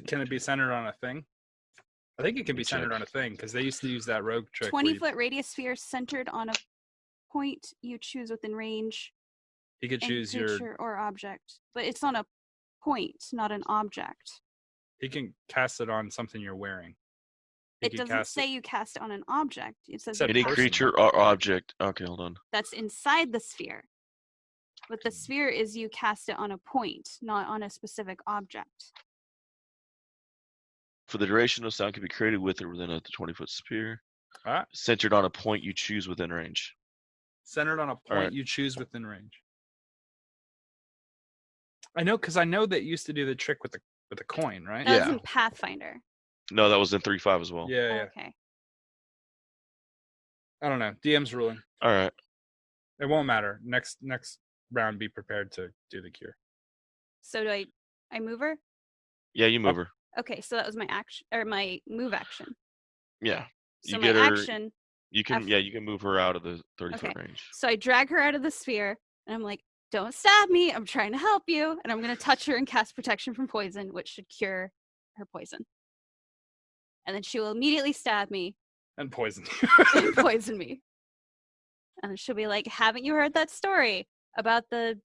Can it be centered on a thing? I think it can be Check. centered on a thing because they used to use that rogue trick. 20-foot radius sphere centered on a point you choose within range. You could Any choose your. creature or object, but it's on a point, not an object. He can cast it on something you're wearing. He It can doesn't cast say you cast it on an object. It says Said you any cast person. creature or object. Okay, hold on. that's inside the sphere. But the sphere is you cast it on a point, not on a specific object. For the duration, no sound can be created with or within a 20-foot sphere. Ah, Centered on a point you choose within range. centered on a point Alright. you choose within range. I know because I know that used to do the trick with the coin, right? That was Yeah. in Pathfinder. No, that was in 3.5 as well. Yeah. Okay. I don't know. DM's ruling. All right. It won't matter. Next round, be prepared to do the cure. So do I move her? Yeah, you move her. Okay, so that was my action or my move action. Yeah. So You my get her- action. You can. After- Yeah, you can move her out of the 30-foot Okay. range. So I drag her out of the sphere, and I'm like, "Don't stab me! I'm trying to help you." And I'm gonna touch her and cast protection from poison, which should cure her poison. And then she will immediately stab me And poison. and poison me. And then she'll be like, "Haven't you heard that story about the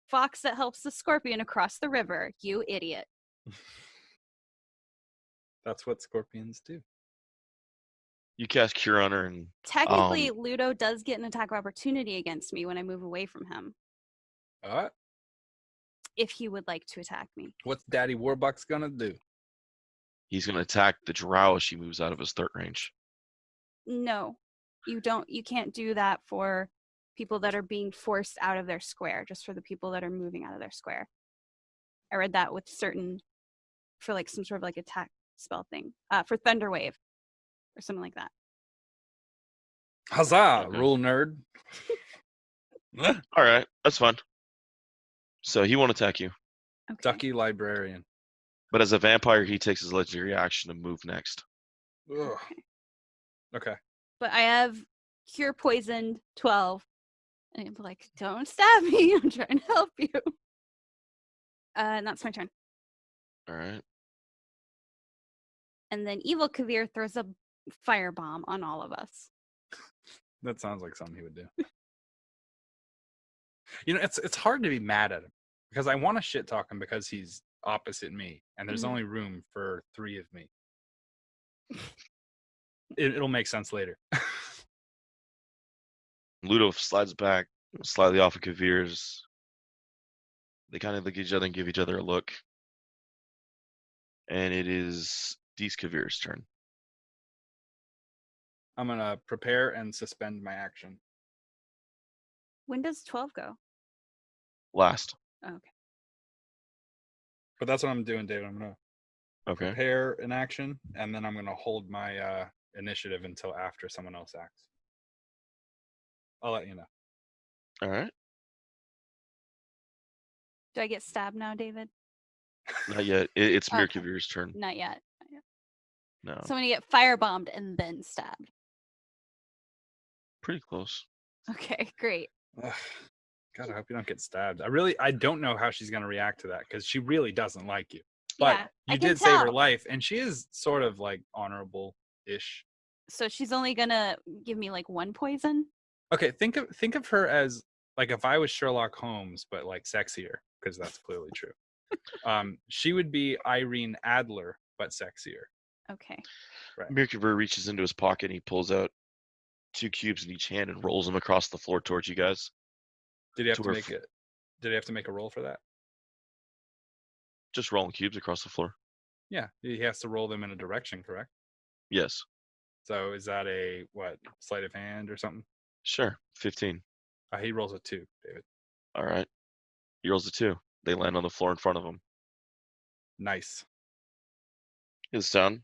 fox that helps the scorpion across the river? You idiot." That's what scorpions do. You cast Cure on her, and Technically, Ludo does get an attack of opportunity against me when I move away from him, All right. if he would like to attack me. What's Daddy Warbucks gonna do? He's going to attack the drow as she moves out of his threat range. No, you don't. You can't do that for people that are being forced out of their square. Just for the people that are moving out of their square. I read that with certain, for like some sort of like attack spell thing, for Thunderwave or something like that. Huzzah, Okay. rule nerd. All right, that's fine. So he won't attack you. Okay. Ducky librarian. But as a vampire, he takes his legendary action to move next. Ugh. Okay. But I have cure poisoned 12. And I'm like, don't stab me. I'm trying to help you. And that's my turn. All right. And then evil Kaeviir throws a firebomb on all of us. That sounds like something he would do. You know, it's hard to be mad at him because I want to shit talk him because he's opposite me, and there's Mhm. only room for 3 of me. It'll make sense later. Ludo slides back slightly off of Kaeviir's. They kind of look at each other and give each other a look. And it is Dees Kaeviir's turn. I'm gonna prepare and suspend my action. When does 12 go? Last. Oh, okay. But that's what I'm doing, David. I'm gonna Okay. prepare an action, and then I'm gonna hold my initiative until after someone else acts. I'll let you know. All right. Do I get stabbed now, David? Not yet. It's Mir Okay. Kaeviir's turn. Not yet. Not yet. No. So I'm going to get firebombed and then stabbed. Pretty close. Okay, great. Ugh. God, I hope you don't get stabbed. I don't know how she's gonna react to that because she really doesn't like you. But Yeah, I you can did save her tell. life, and she is sort of like honorable-ish. So she's only going to give me like 1 poison? Okay, think of her as like if I was Sherlock Holmes, but like sexier, because that's clearly true. She would be Irene Adler, but sexier. Okay. Right. Mir Kaeviir reaches into his pocket and he pulls out 2 cubes in each hand and rolls them across the floor towards you guys. Did he have To to her make it? Did he have to make a roll for that? Just rolling cubes across the floor. Yeah, he has to roll them in a direction, correct? Yes. So is that a sleight of hand or something? Sure. 15. He rolls a 2, David. All right. He rolls a 2. They land on the floor in front of him. Nice. His son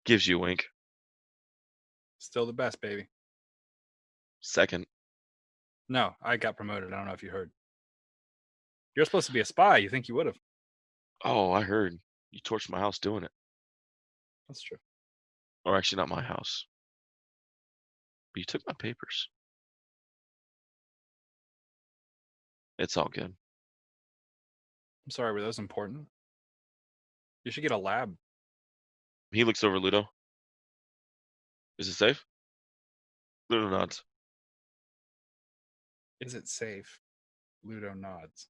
gives you a wink. Still the best, baby. Second. No, I got promoted. I don't know if you heard. You're supposed to be a spy. You think you would have? Oh, I heard. You torched my house doing it. That's true. Or actually, not my house. But you took my papers. It's all good. I'm sorry. Were those important? You should get a lab. He looks over Ludo. Is it safe? Ludo nods. Is it safe? Ludo nods.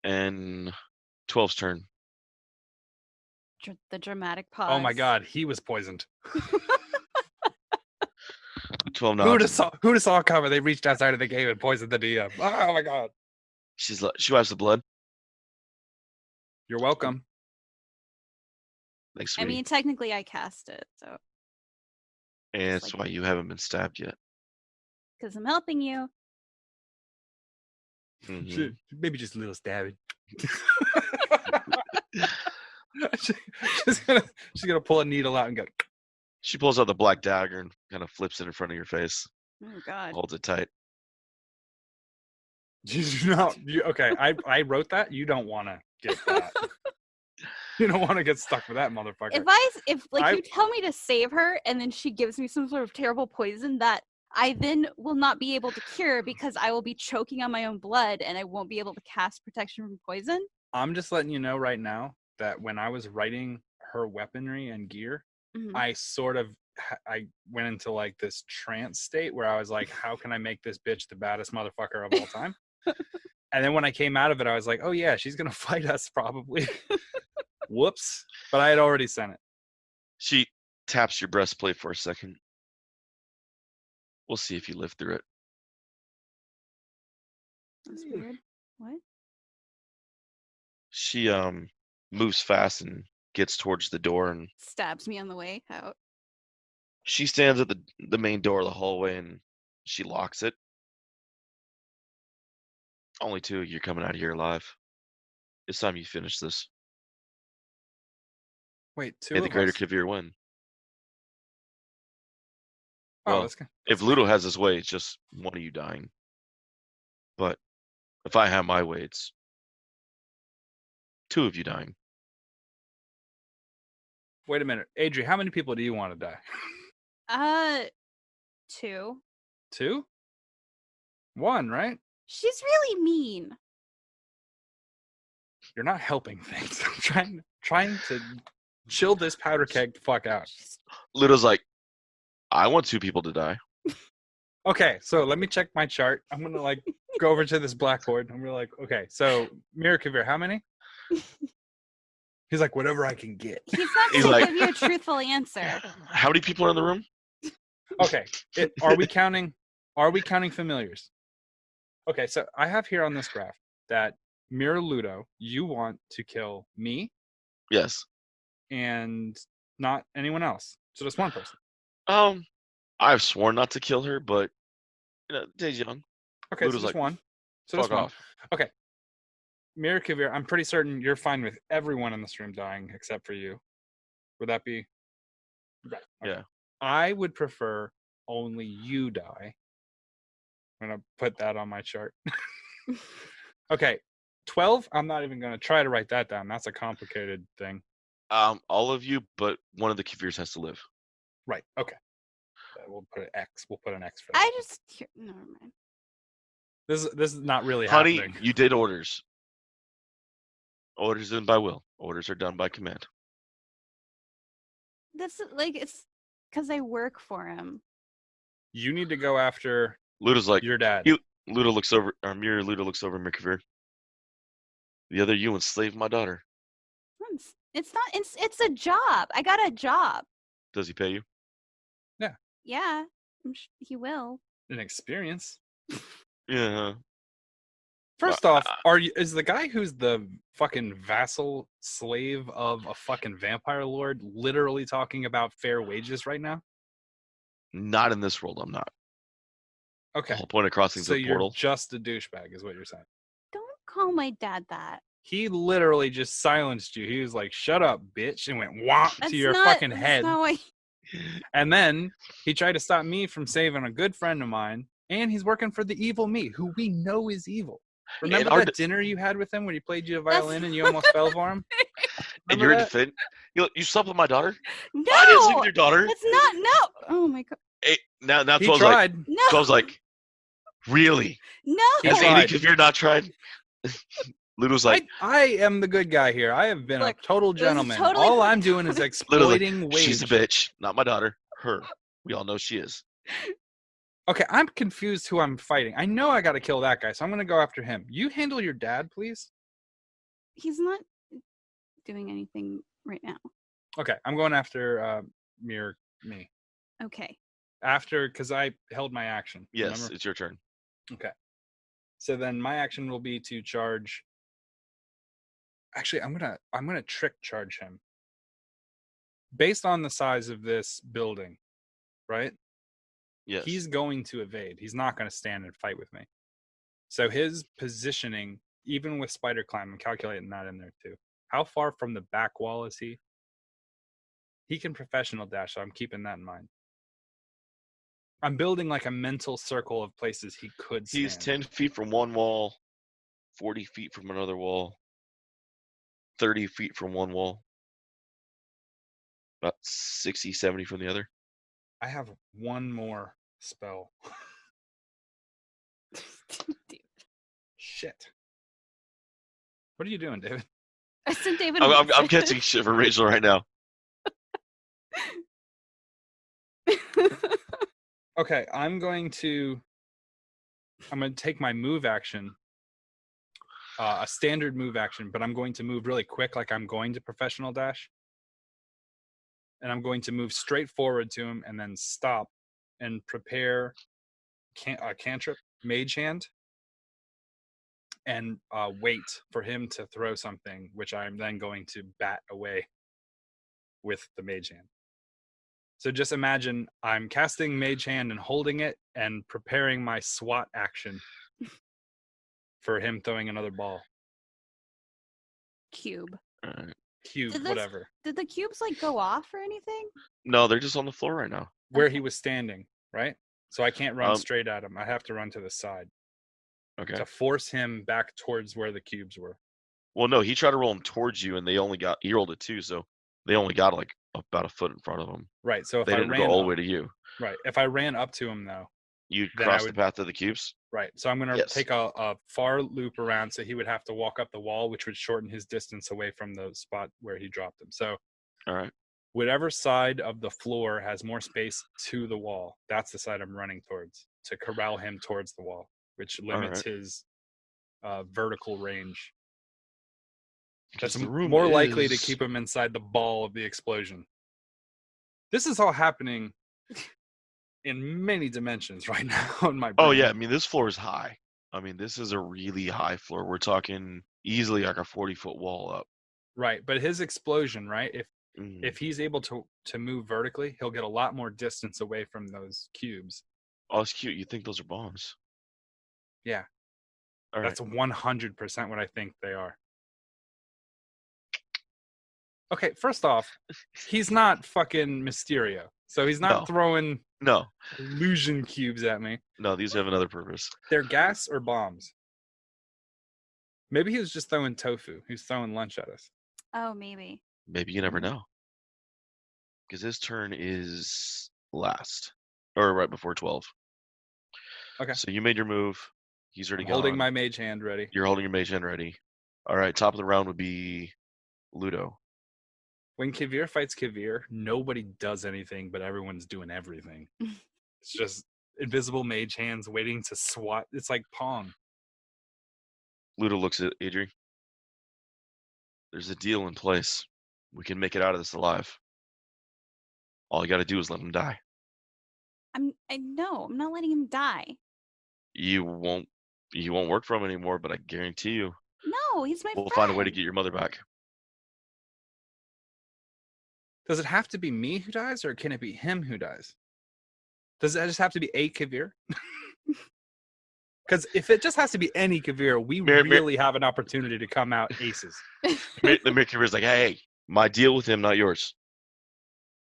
And 12's turn. The dramatic pause. Oh my God, he was poisoned. 12 Who'd nods. have saw it coming? They reached outside of the game and poisoned the DM. Oh my God. She wipes the blood. You're welcome. Thanks, I sweetie. mean, technically I cast it, so. And it's that's like- why you haven't been stabbed yet. Because I'm helping you. Mhm. Maybe just a little stabbing. she's gonna pull a needle out and go. She pulls out the black dagger and kind of flips it in front of your face. Oh, God. Holds it tight. Okay, I wrote that. You don't want to get that. You don't want to get stuck with that motherfucker. If you tell me to save her and then she gives me some sort of terrible poison that I then will not be able to cure because I will be choking on my own blood and I won't be able to cast protection from poison. I'm just letting you know right now that when I was writing her weaponry and gear, Mhm. I went into like this trance state where I was like, how can I make this bitch the baddest motherfucker of all time? And then when I came out of it, I was like, oh yeah, she's gonna fight us probably. Whoops. But I had already sent it. She taps your breastplate for a second. We'll see if you live through it. That's weird. What? She moves fast and gets towards the door, and Stabs me on the way out. she stands at the main door of the hallway, and she locks it. Only two of you are coming out of here alive. It's time you finish this. Wait, two May the of greater us. Kaeviir win. Oh, Well, that's good. if Ludo has his way, it's just one of you dying. But if I have my way, it's two of you dying. Wait a minute, Adrie, how many people do you want to die? 2. 2? 1, right? She's really mean. You're not helping things. I'm trying to chill this powder keg the fuck out. Ludo's like, I want 2 people to die. Okay, so let me check my chart. I'm gonna like go over to this blackboard. I'm gonna like, okay, so Mirror Kaeviir, how many? He's like, whatever I can get. He's not He's going to like- give you a truthful answer. How many people are in the room? Okay, are we counting familiars? Okay, so I have here on this graph that Mirror Ludo, you want to kill me Yes. and not anyone else. So that's one person. I've sworn not to kill her, but Day's young. Okay, Ludo's so that's like, one. So Fuck that's one. off. Okay. Mirror Kaeviir, I'm pretty certain you're fine with everyone in the stream dying except for you. Would that be? Right. Okay. Yeah. I would prefer only you die. I'm going to put that on my chart. Okay. 12, I'm not even going to try to write that down. That's a complicated thing. All of you, but one of the Kaevirs has to live. Right. Okay. We'll put an X. We'll put an X for that. Never mind. This is not really Honey, happening. you did orders. Orders done by will. Orders are done by command. That's like, it's because I work for him. You need to go after Ludo's like, your dad. Ludo looks over, Ludo looks over Mirror Kaeviir. The other you enslaved my daughter. It's not. It's a job. I got a job. Does he pay you? Yeah, he will. An experience. Yeah. First off, is the guy who's the fucking vassal slave of a fucking vampire lord literally talking about fair wages right now? Not in this world, I'm not. Okay. The whole point of crossing So the you're portal. just a douchebag is what you're saying. Don't call my dad that. He literally just silenced you. He was like, shut up, bitch, and went whomp That's to your not, fucking that's head. not what And then he tried to stop me from saving a good friend of mine, and he's working for the evil me, who we know is evil. Remember that dinner you had with him when he played you a violin and you almost fell for him? And Remember you're in that? defense. You slept with my daughter? No, I didn't sleep with your daughter. that's not. No. Oh my god. Hey, now He 12's like, tried. No. 12's like, really? No. He Has tried. any Kaeviir not tried? Ludo's like, I am the good guy here. I have been Look, a total was gentleman. totally- All I'm doing is Ludo's like, exploiting wage. she's a bitch, not my daughter. Her. We all know she is. Okay, I'm confused who I'm fighting. I know I got to kill that guy, so I'm going to go after him. You handle your dad, please. He's not doing anything right now. Okay, I'm going after me. Okay. Because I held my action. Yes, Remember? it's your turn. Okay. So then my action will be to charge. Actually, I'm gonna trick charge him. Based on the size of this building, right? Yes. He's going to evade. He's not going to stand and fight with me. So his positioning, even with spider climb, I'm calculating that in there too. How far from the back wall is he? He can professional dash, so I'm keeping that in mind. I'm building like a mental circle of places he could stand. He's 10 feet from one wall, 40 feet from another wall, 30 feet from one wall, about 60, 70 from the other. I have one more spell. Dude. Shit. What are you doing, David? I sent David. I'm catching shit from Rachel right now. Okay, I'm going to take my move action, a standard move action, but I'm going to move really quick, like I'm going to professional dash. And I'm going to move straight forward to him and then stop and prepare cantrip, mage hand. and wait for him to throw something, which I'm then going to bat away with the mage hand. So just imagine I'm casting mage hand and holding it and preparing my SWAT action for him throwing another ball. Cube. All right. Cube, Did whatever. the cubes like go off or anything? No, they're just on the floor right now. Where Okay. he was standing, right? So I can't run straight at him. I have to run to the side Okay. to force him back towards where the cubes were. Well, no, he tried to roll them towards you, and he rolled a 2, so they only got like about a foot in front of him. Right. So if They I didn't ran go all up, the way to you. right, if I ran up to him though, You Then I crossed would- the path of the cubes. right. So I'm gonna Yes. take a far loop around, so he would have to walk up the wall, which would shorten his distance away from the spot where he dropped him. So All right. whatever side of the floor has more space to the wall, that's the side I'm running towards to corral him towards the wall, which limits his vertical range. Because That's the room more likely to is- keep him inside the ball of the explosion. This is all happening in many dimensions right now in my brain. Oh yeah, I mean this floor is high. I mean this is a really high floor. We're talking easily like a 40-foot wall up. Right, but his explosion, right? Mhm. If he's able to move vertically, he'll get a lot more distance away from those cubes. Oh, it's cute. You think those are bombs? Yeah. All right. That's 100% what I think they are. Okay, first off, he's not fucking Mysterio. So he's not No. throwing No, illusion cubes at me. no, these have another purpose. They're gas or bombs. Maybe he was just throwing tofu. He was throwing lunch at us. Oh, maybe. Maybe you never know. Because his turn is last, or right before 12. Okay. So you made your move. He's already I'm holding gone. my mage hand ready. You're holding your mage hand ready. All right. Top of the round would be Ludo. When Kaeviir fights Kaeviir, nobody does anything, but everyone's doing everything. It's just invisible mage hands waiting to swat. It's like Pong. Ludo looks at Adrie. There's a deal in place. We can make it out of this alive. All you got to do is let him die. I know. I'm not letting him die. You won't work for him anymore, but I guarantee you No, he's my we'll friend. find a way to get your mother back. Does it have to be me who dies, or can it be him who dies? Does it just have to be a Kaeviir? Because if it just has to be any Kaeviir, we really have an opportunity to come out aces. The Mirrorverse like, hey, my deal with him, not yours.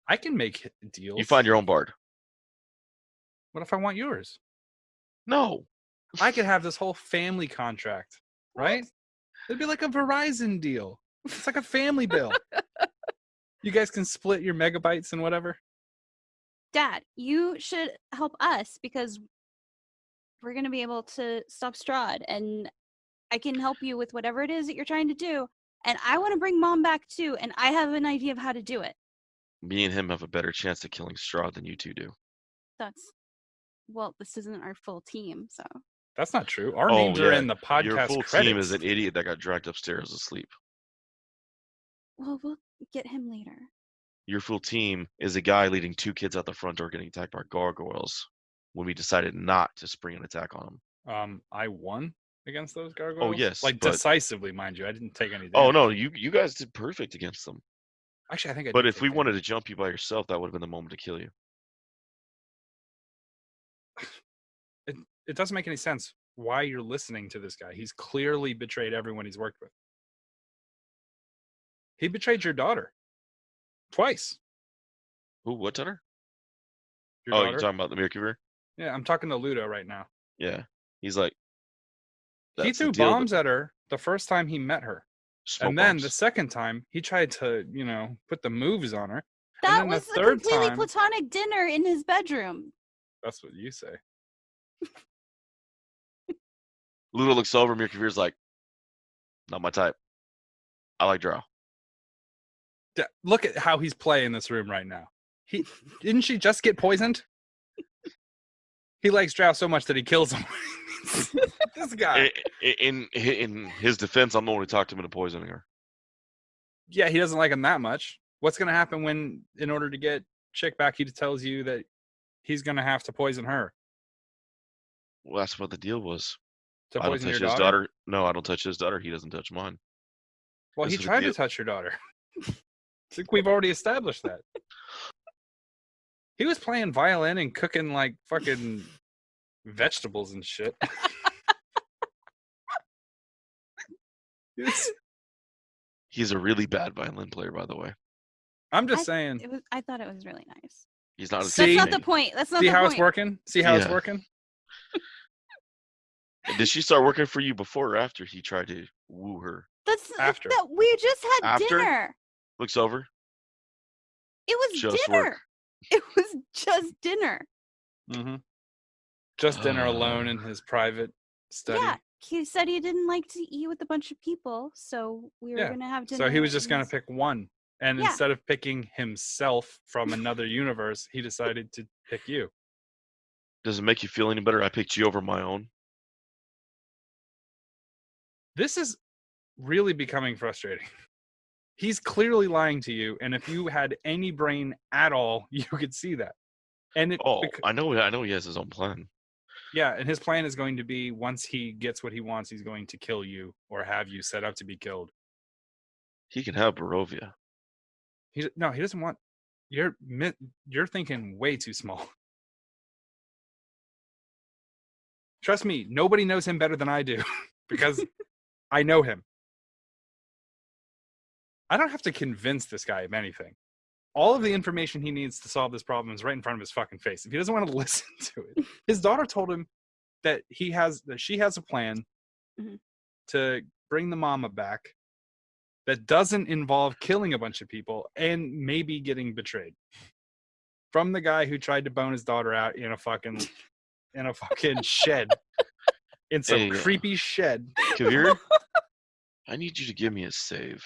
I can make deals. You find your own bard. What if I want yours? No. I could have this whole family contract, right? It'd be like a Verizon deal. It's like a family bill. You guys can split your megabytes and whatever. Dad, you should help us because we're going to be able to stop Strahd, and I can help you with whatever it is that you're trying to do. And I want to bring Mom back too, and I have an idea of how to do it. Me and him have a better chance of killing Strahd than you two do. Well, this isn't our full team, so. That's not true. Our names are in the podcast Your full credits. team is an idiot that got dragged upstairs asleep. Well, we'll get him later. Your full team is a guy leading 2 kids out the front door getting attacked by gargoyles when we decided not to spring an attack on them. I won against those gargoyles. yes, like but- decisively, mind you. I didn't take any damage. Oh, no, you guys did perfect against them. Actually, I think I But did if take we damage. wanted to jump you by yourself, that would have been the moment to kill you. It doesn't make any sense why you're listening to this guy. He's clearly betrayed everyone he's worked with. He betrayed your daughter twice. Who? What, Tanner? Your Oh, daughter? you're talking about the Mirrorverse? Yeah, I'm talking to Ludo right now. Yeah. He's like, He that's the threw deal, bombs at her the first time he met her. smoke And then bombs. the second time, he tried to, put the moves on her. And That then the was a third completely time- platonic dinner in his bedroom. That's what you say. Ludo looks over, Mirrorverse like, not my type. I like Drow. Look at how he's playing this room right now. Didn't she just get poisoned? He likes Drow so much that he kills him. This guy. In his defense, I'm the one who talked him into poisoning her. Yeah, he doesn't like him that much. What's going to happen when, in order to get Chick back, he tells you that he's going to have to poison her? Well, that's what the deal was. To I don't poison touch your his daughter? daughter. No, I don't touch his daughter. He doesn't touch mine. Well, This he is a tried to deal. touch your daughter. I think we've already established that. He was playing violin and cooking like fucking vegetables and shit. He's a really bad violin player, by the way. I'm just saying. I thought it was really nice. He's not as See? That's good not as the point. That's not See the how point. it's working? See how it's Yeah. working? me. Did she start working for you before or after he tried to woo her? That's After. that we just had After? dinner. Looks over. It was Just dinner. work. It was just dinner. Mm-hmm. Just dinner alone in his private study. Yeah, he said he didn't like to eat with a bunch of people, so we were Yeah. gonna have dinner. So he was just in going to his- pick one. And Yeah. instead of picking himself from another universe, he decided to pick you. Does it make you feel any better? I picked you over my own. This is really becoming frustrating. He's clearly lying to you, and if you had any brain at all, you could see that. And I know he has his own plan. yeah, and his plan is going to be once he gets what he wants, he's going to kill you or have you set up to be killed. He can have Barovia. He doesn't want. You're thinking way too small. Trust me, nobody knows him better than I do because I know him. I don't have to convince this guy of anything. All of the information he needs to solve this problem is right in front of his fucking face. If he doesn't want to listen to it, his daughter told him that she has a plan Mhm. to bring the mama back that doesn't involve killing a bunch of people and maybe getting betrayed from the guy who tried to bone his daughter out in a fucking shed, in some Hey, creepy shed. Kaeviir, I need you to give me a save.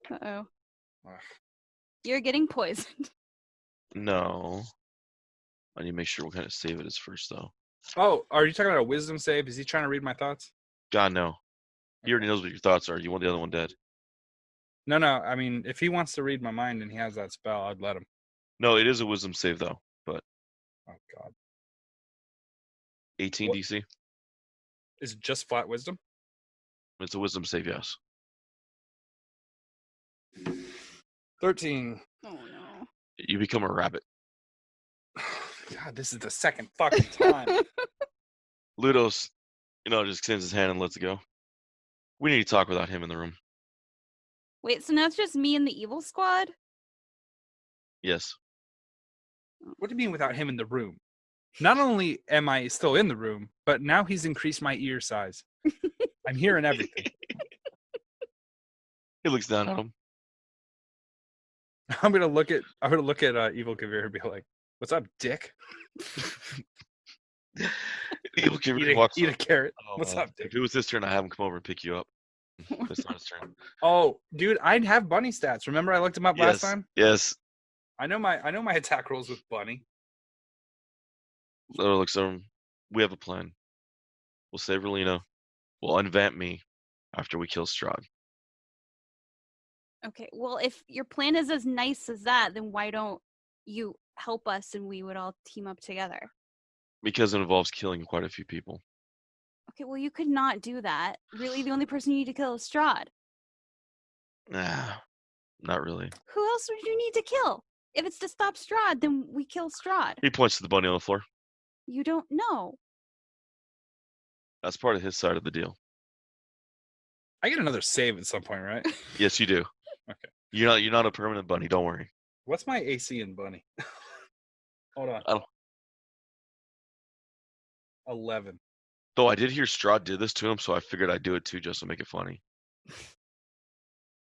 Uh-oh. Ugh. You're getting poisoned. No. I need to make sure what kind of save it is first, though. Oh, are you talking about a wisdom save? Is he trying to read my thoughts? God, no. He already knows what your thoughts are. You want the other one dead. No. I mean, if he wants to read my mind and he has that spell, I'd let him. No, it is a wisdom save, though. But Oh, God. 18 What? DC. Is it just flat wisdom? It's a wisdom save, yes. 13. Oh no. You become a rabbit. God, this is the second fucking time. Ludo's, just extends his hand and lets it go. We need to talk without him in the room. Wait, so now it's just me and the evil squad? Yes. What do you mean without him in the room? Not only am I still in the room, but now he's increased my ear size. I'm hearing everything. He looks down at him. I'm gonna look at Evil Kaeviir and be like, "What's up, dick? Evil Kaeviir walks Eat a up. carrot. What's up, If dick?" it was his turn, I have him come over and pick you up. It's not his turn. Oh, dude, I'd have bunny stats. Remember I looked him up last time? Yes. I know my attack rolls with bunny. Ludo looks over him. We have a plan. We'll save Relina. We'll unvamp me after we kill Strahd. Okay, well, if your plan is as nice as that, then why don't you help us and we would all team up together? Because it involves killing quite a few people. Okay, well, you could not do that. Really, the only person you need to kill is Strahd. Nah, not really. Who else would you need to kill? If it's to stop Strahd, then we kill Strahd. He points to the bunny on the floor. You don't know. That's part of his side of the deal. I get another save at some point, right? Yes, you do. Okay. You're not a permanent bunny. Don't worry. What's my AC in bunny? Hold on. I don't- 11. Though I did hear Strahd did this to him, so I figured I'd do it too just to make it funny.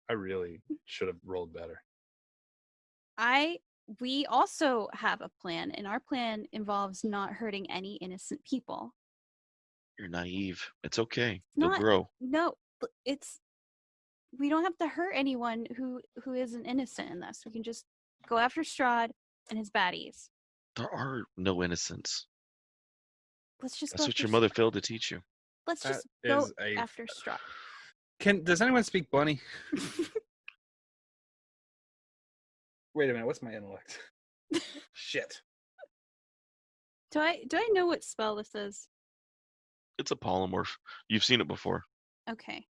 I really should have rolled better. We also have a plan, and our plan involves not hurting any innocent people. You're naive. It's okay. Not- You'll grow. No, we don't have to hurt anyone who isn't innocent in this. We can just go after Strahd and his baddies. There are no innocents. Let's just That's go what after your mother Strahd. failed to teach you. Let's just That go is a- after Strahd. Does anyone speak bunny? Wait a minute, what's my intellect? Shit. Do I know what spell this is? It's a polymorph. You've seen it before. Okay.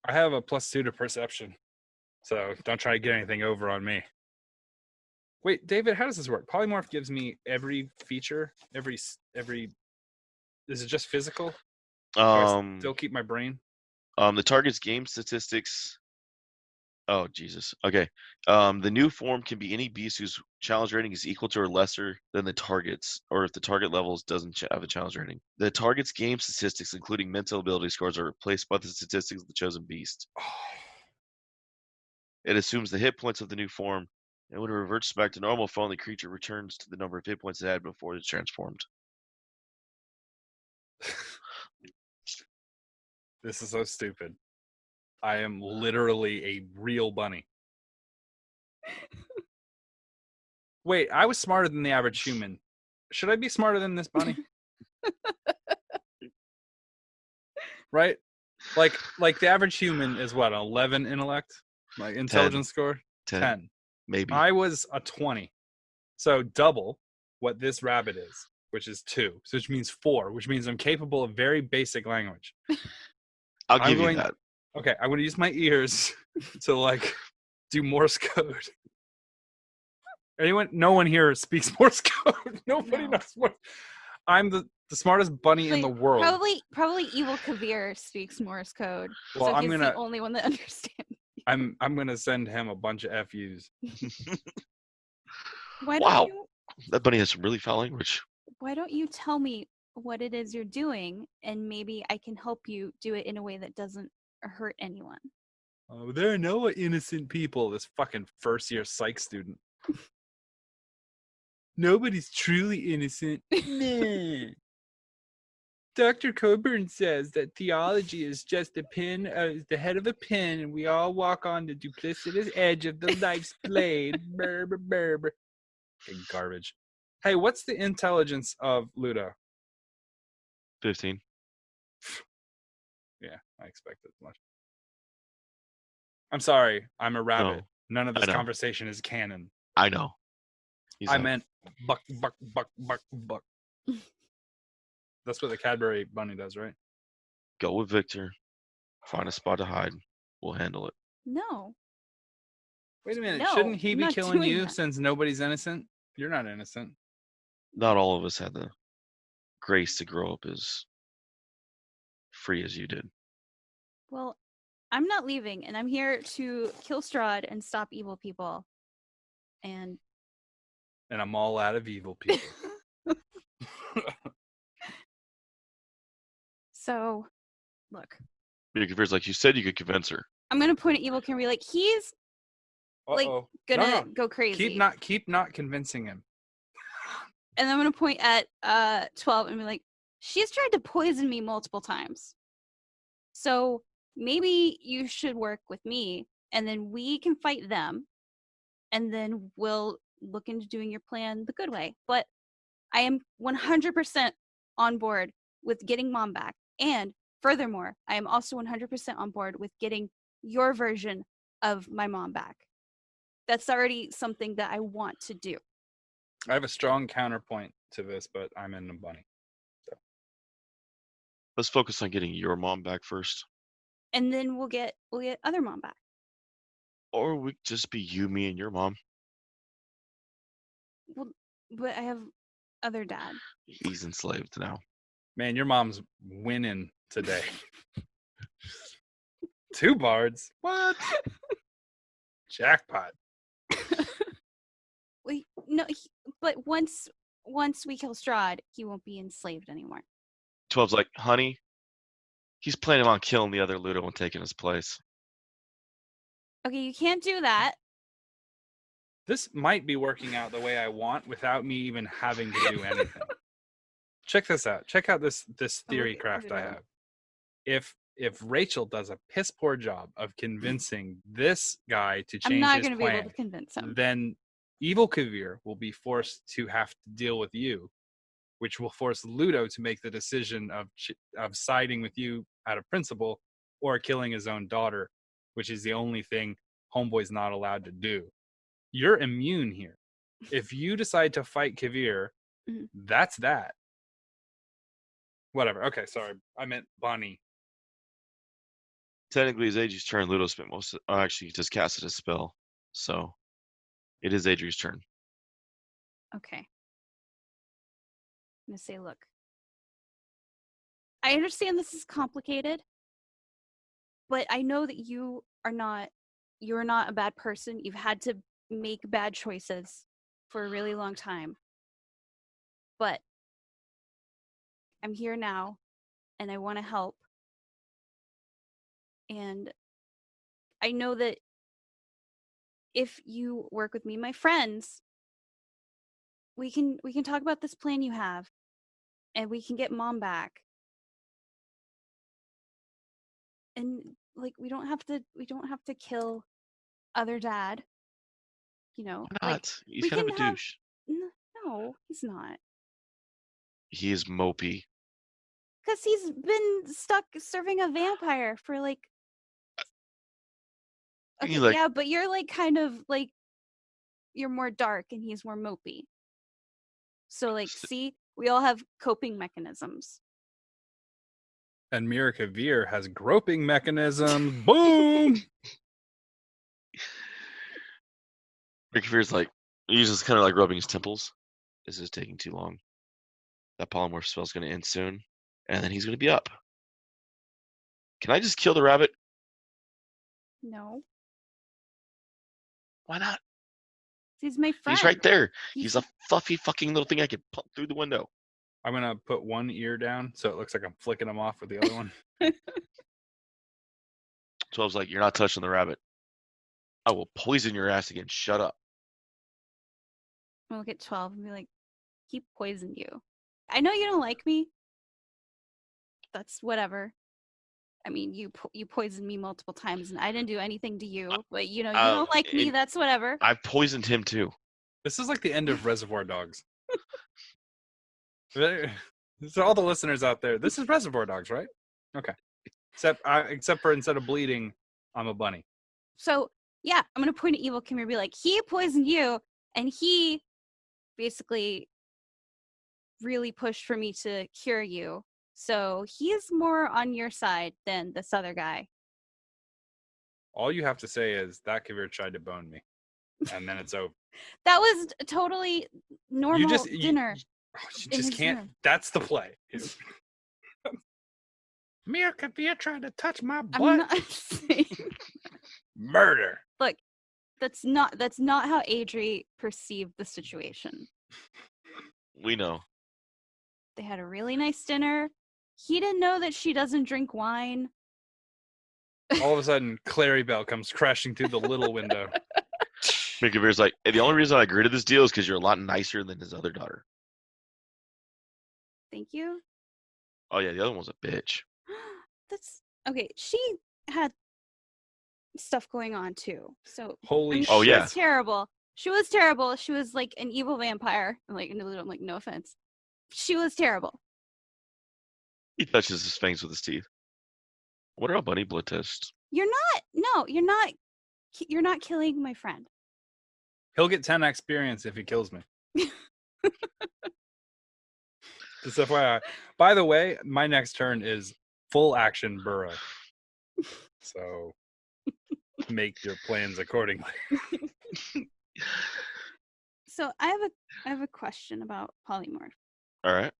I have a +2 to perception, so don't try to get anything over on me. Wait, David, how does this work? Polymorph gives me every feature, every. Is it just physical? Do I still keep my brain? The target's game statistics. Oh Jesus. Okay. The new form can be any beast whose challenge rating is equal to or lesser than the target's, or if the target levels doesn't have a challenge rating. The target's game statistics, including mental ability scores, are replaced by the statistics of the chosen beast. It assumes the hit points of the new form, and when it reverts back to normal, form, the creature returns to the number of hit points it had before it's transformed. This is so stupid. I am literally a real bunny. Wait, I was smarter than the average human. Should I be smarter than this bunny? Right? Like the average human is what, 11 intellect? Like intelligence score? 10. Maybe. I was a 20. So double what this rabbit is, which is 2. So which means 4, which means I'm capable of very basic language. I'll give you that. Okay, I'm going to use my ears to like do Morse code. No one here speaks Morse code. Nobody knows Morse. I'm the smartest bunny in the world. Probably evil Kaeviir speaks Morse code. Well, so he's the only one that understands. I'm gonna send him a bunch of FUs. Wow, that bunny has some really foul language. Why don't you tell me what it is you're doing, and maybe I can help you do it in a way that doesn't hurt anyone. Oh, there are no innocent people. This fucking first-year psych student. Nobody's truly innocent. Dr. Coburn says that theology is just the head of a pin, and we all walk on the duplicitous edge of the life's blade. Burr, burr, burr, burr. Fucking garbage. Hey, what's the intelligence of Ludo? 15. Yeah, I expected as much. I'm sorry, I'm a rabbit. No, none of this conversation is canon. I know. I meant buck. That's what the Cadbury bunny does, right? Go with Victor. Find a spot to hide. We'll handle it. No. Wait a minute. No, Shouldn't he I'm be not killing doing you that. since nobody's innocent? You're not innocent. Not all of us had the grace to grow up as free as you did. Well, I'm not leaving, and I'm here to kill Strahd and stop evil people. And I'm all out of evil people. So, look. Kaeviir's like, you said you could convince her. I'm gonna point at evil King and be like, he's like gonna go crazy. Keep not convincing him. And I'm gonna point at 12 and be like, she's tried to poison me multiple times. So maybe you should work with me, and then we can fight them, and then we'll look into doing your plan the good way. But I am 100% on board with getting Mom back. And furthermore, I am also 100% on board with getting your version of my mom back. That's already something that I want to do. I have a strong counterpoint to this, but I'm in the bunny. So. Let's focus on getting your mom back first. And then we'll get other mom back. Or we could just be you, me, and your mom. Well, but I have other dad. He's enslaved now. Man, your mom's winning today. 2 bards? What? Jackpot. Wait, no, but once we kill Strahd, he won't be enslaved anymore. 12's like, honey, he's planning on killing the other Ludo and taking his place. Okay, you can't do that. This might be working out the way I want without me even having to do anything. Check this out. Check out this theory craft I have. If Rachel does a piss poor job of convincing this guy to change his plan, I'm not going to be able to convince him. Then evil Kaeviir will be forced to have to deal with you, which will force Ludo to make the decision of siding with you out of principle or killing his own daughter, which is the only thing Homeboy's not allowed to do. You're immune here. If you decide to fight Kaeviir, that's that. Whatever. Okay, sorry. I meant Bonnie. Technically, it's Adrie's turn. Ludo spent most. Actually, he just casted a spell, so it is Adrie's turn. Okay. I'm gonna say, look. I understand this is complicated, but I know that you're not a bad person. You've had to make bad choices for a really long time. But I'm here now and I want to help. And I know that if you work with me and my friends, we can talk about this plan you have and we can get Mom back. And like we don't have to kill other dad. You know, Why like not? He's we kind can of a have douche. no, he's not. He is mopey. Because he's been stuck serving a vampire for like. Okay, He's like, yeah, but you're like kind of like you're more dark and he's more mopey. So like, see, we all have coping mechanisms. And Kaeviir has groping mechanisms. Boom! Kaeviir's like, he's just kind of like rubbing his temples. This is taking too long. That polymorph spell's going to end soon, and then he's going to be up. Can I just kill the rabbit? No, Why not? he's my friend. He's right there. He's He's a fluffy fucking little thing I could pump through the window. I'm going to put one ear down so it looks like I'm flicking him off with the other one. 12's like, you're not touching the rabbit. I will poison your ass again. Shut up. I'll look at 12 and be like, he poisoned you. I know you don't like me. That's whatever. I mean, you poisoned me multiple times, and I didn't do anything to you. But you know, you don't like me. That's whatever. I've poisoned him too. This is like the end of Reservoir Dogs. So all the listeners out there, this is Reservoir Dogs, right? Okay. Except for instead of bleeding, I'm a bunny. So yeah, I'm gonna point at evil Kim and be like, he poisoned you, and he basically really pushed for me to cure you. So he's more on your side than this other guy. All you have to say is that Kaeviir tried to bone me, and then it's over. That was totally normal dinner. You in just his can't. room. That's the play. Kaeviir trying to touch my butt. I'm not saying. Murder. Look, that's not how Adrie perceived the situation. We know. They had a really nice dinner. He didn't know that she doesn't drink wine. All of a sudden, Claribel comes crashing through the little window. Kaeviir's like, hey, the only reason I agreed to this deal is because you're a lot nicer than his other daughter. Thank you. Oh yeah, the other one's a bitch. That's okay. She had stuff going on too. So Holy shit. Oh, she yeah. was terrible. She was terrible. She was like an evil vampire. I'm like, no offense. She was terrible. He touches his fangs with his teeth. What are a bunny blood tests? You're not killing my friend. He'll get 10 experience if he kills me. Just FYI. By the way, my next turn is full action burrow. So make your plans accordingly. So I have a question about polymorph. All right.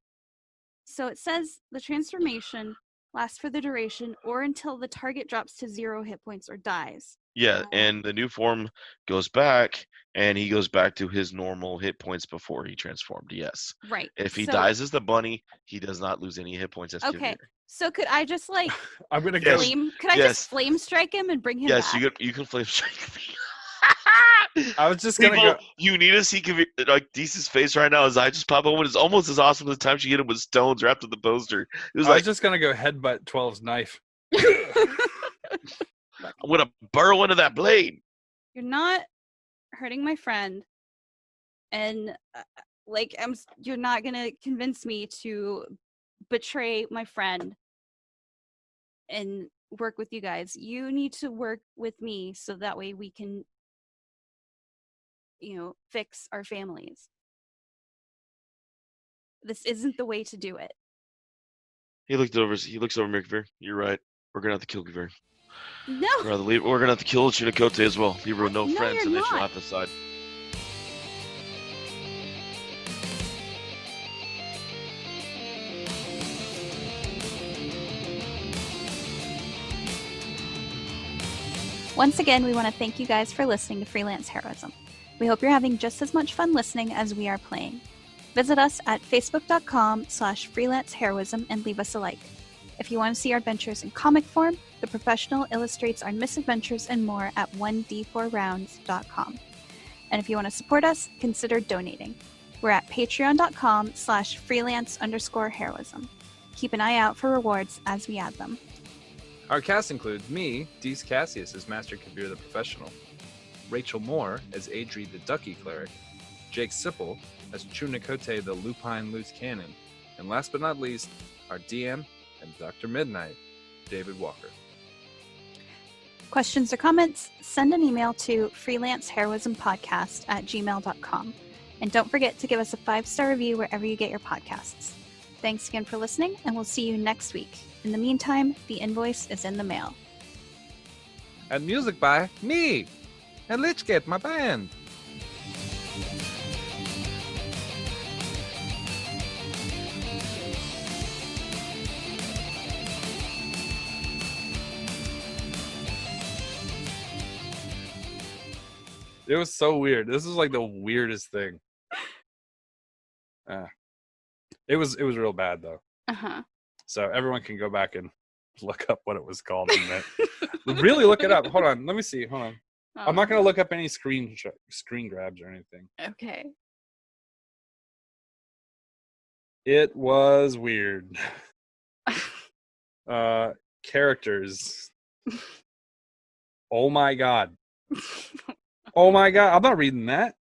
So it says the transformation lasts for the duration or until the target drops to 0 hit points or dies. Yeah, and the new form goes back, and he goes back to his normal hit points before he transformed. Yes. Right. If he dies as the bunny, he does not lose any hit points as okay. Kaeviir. So could I just like I'm gonna Yes. go. Could I just flame strike him and bring him Yes, back? you can flame strike. I was just gonna go. You need to see Kaeviir, like Deese's face right now. His eye just pop open. It's almost as awesome as the time she hit him with stones wrapped in the poster. It was I was just gonna go headbutt 12's knife. I'm gonna burrow into that blade. You're not hurting my friend, and you're not gonna convince me to betray my friend and work with you guys. You need to work with me so that way we can, fix our families. This isn't the way to do it. He looks over Kaeviir. You're right. We're gonna have to kill Kaeviir. No. We're gonna have to kill Chinakote as well. Leave her with no No, friends, you're and then she'll not. have to decide. Once again, we want to thank you guys for listening to Freelance Heroism. We hope you're having just as much fun listening as we are playing. Visit us at facebook.com/freelanceheroism and leave us a like. If you want to see our adventures in comic form, The Professional illustrates our misadventures and more at 1d4rounds.com. And if you want to support us, consider donating. We're at patreon.com/freelance_heroism. Keep an eye out for rewards as we add them. Our cast includes me, Dees Cassius as Master Kaeviir the Professional, Rachel Moore as Adrie the Ducky Cleric, Jake Sipple as Chunikote the Lupine Loose Cannon, and last but not least, our DM and Dr. Midnight, David Walker. Questions or comments? Send an email to freelanceheroismpodcast@gmail.com. And don't forget to give us a 5-star review wherever you get your podcasts. Thanks again for listening, and we'll see you next week. In the meantime, the invoice is in the mail. And music by me and Lichgate, my band. It was so weird. This is like the weirdest thing. It was real bad though. Uh-huh. So everyone can go back and look up what it was called. Really look it up. Hold on. Let me see. Hold on. I'm not going to look up any screen grabs or anything. Okay. It was weird. Characters. Oh my god. Oh my god. I'm not reading that.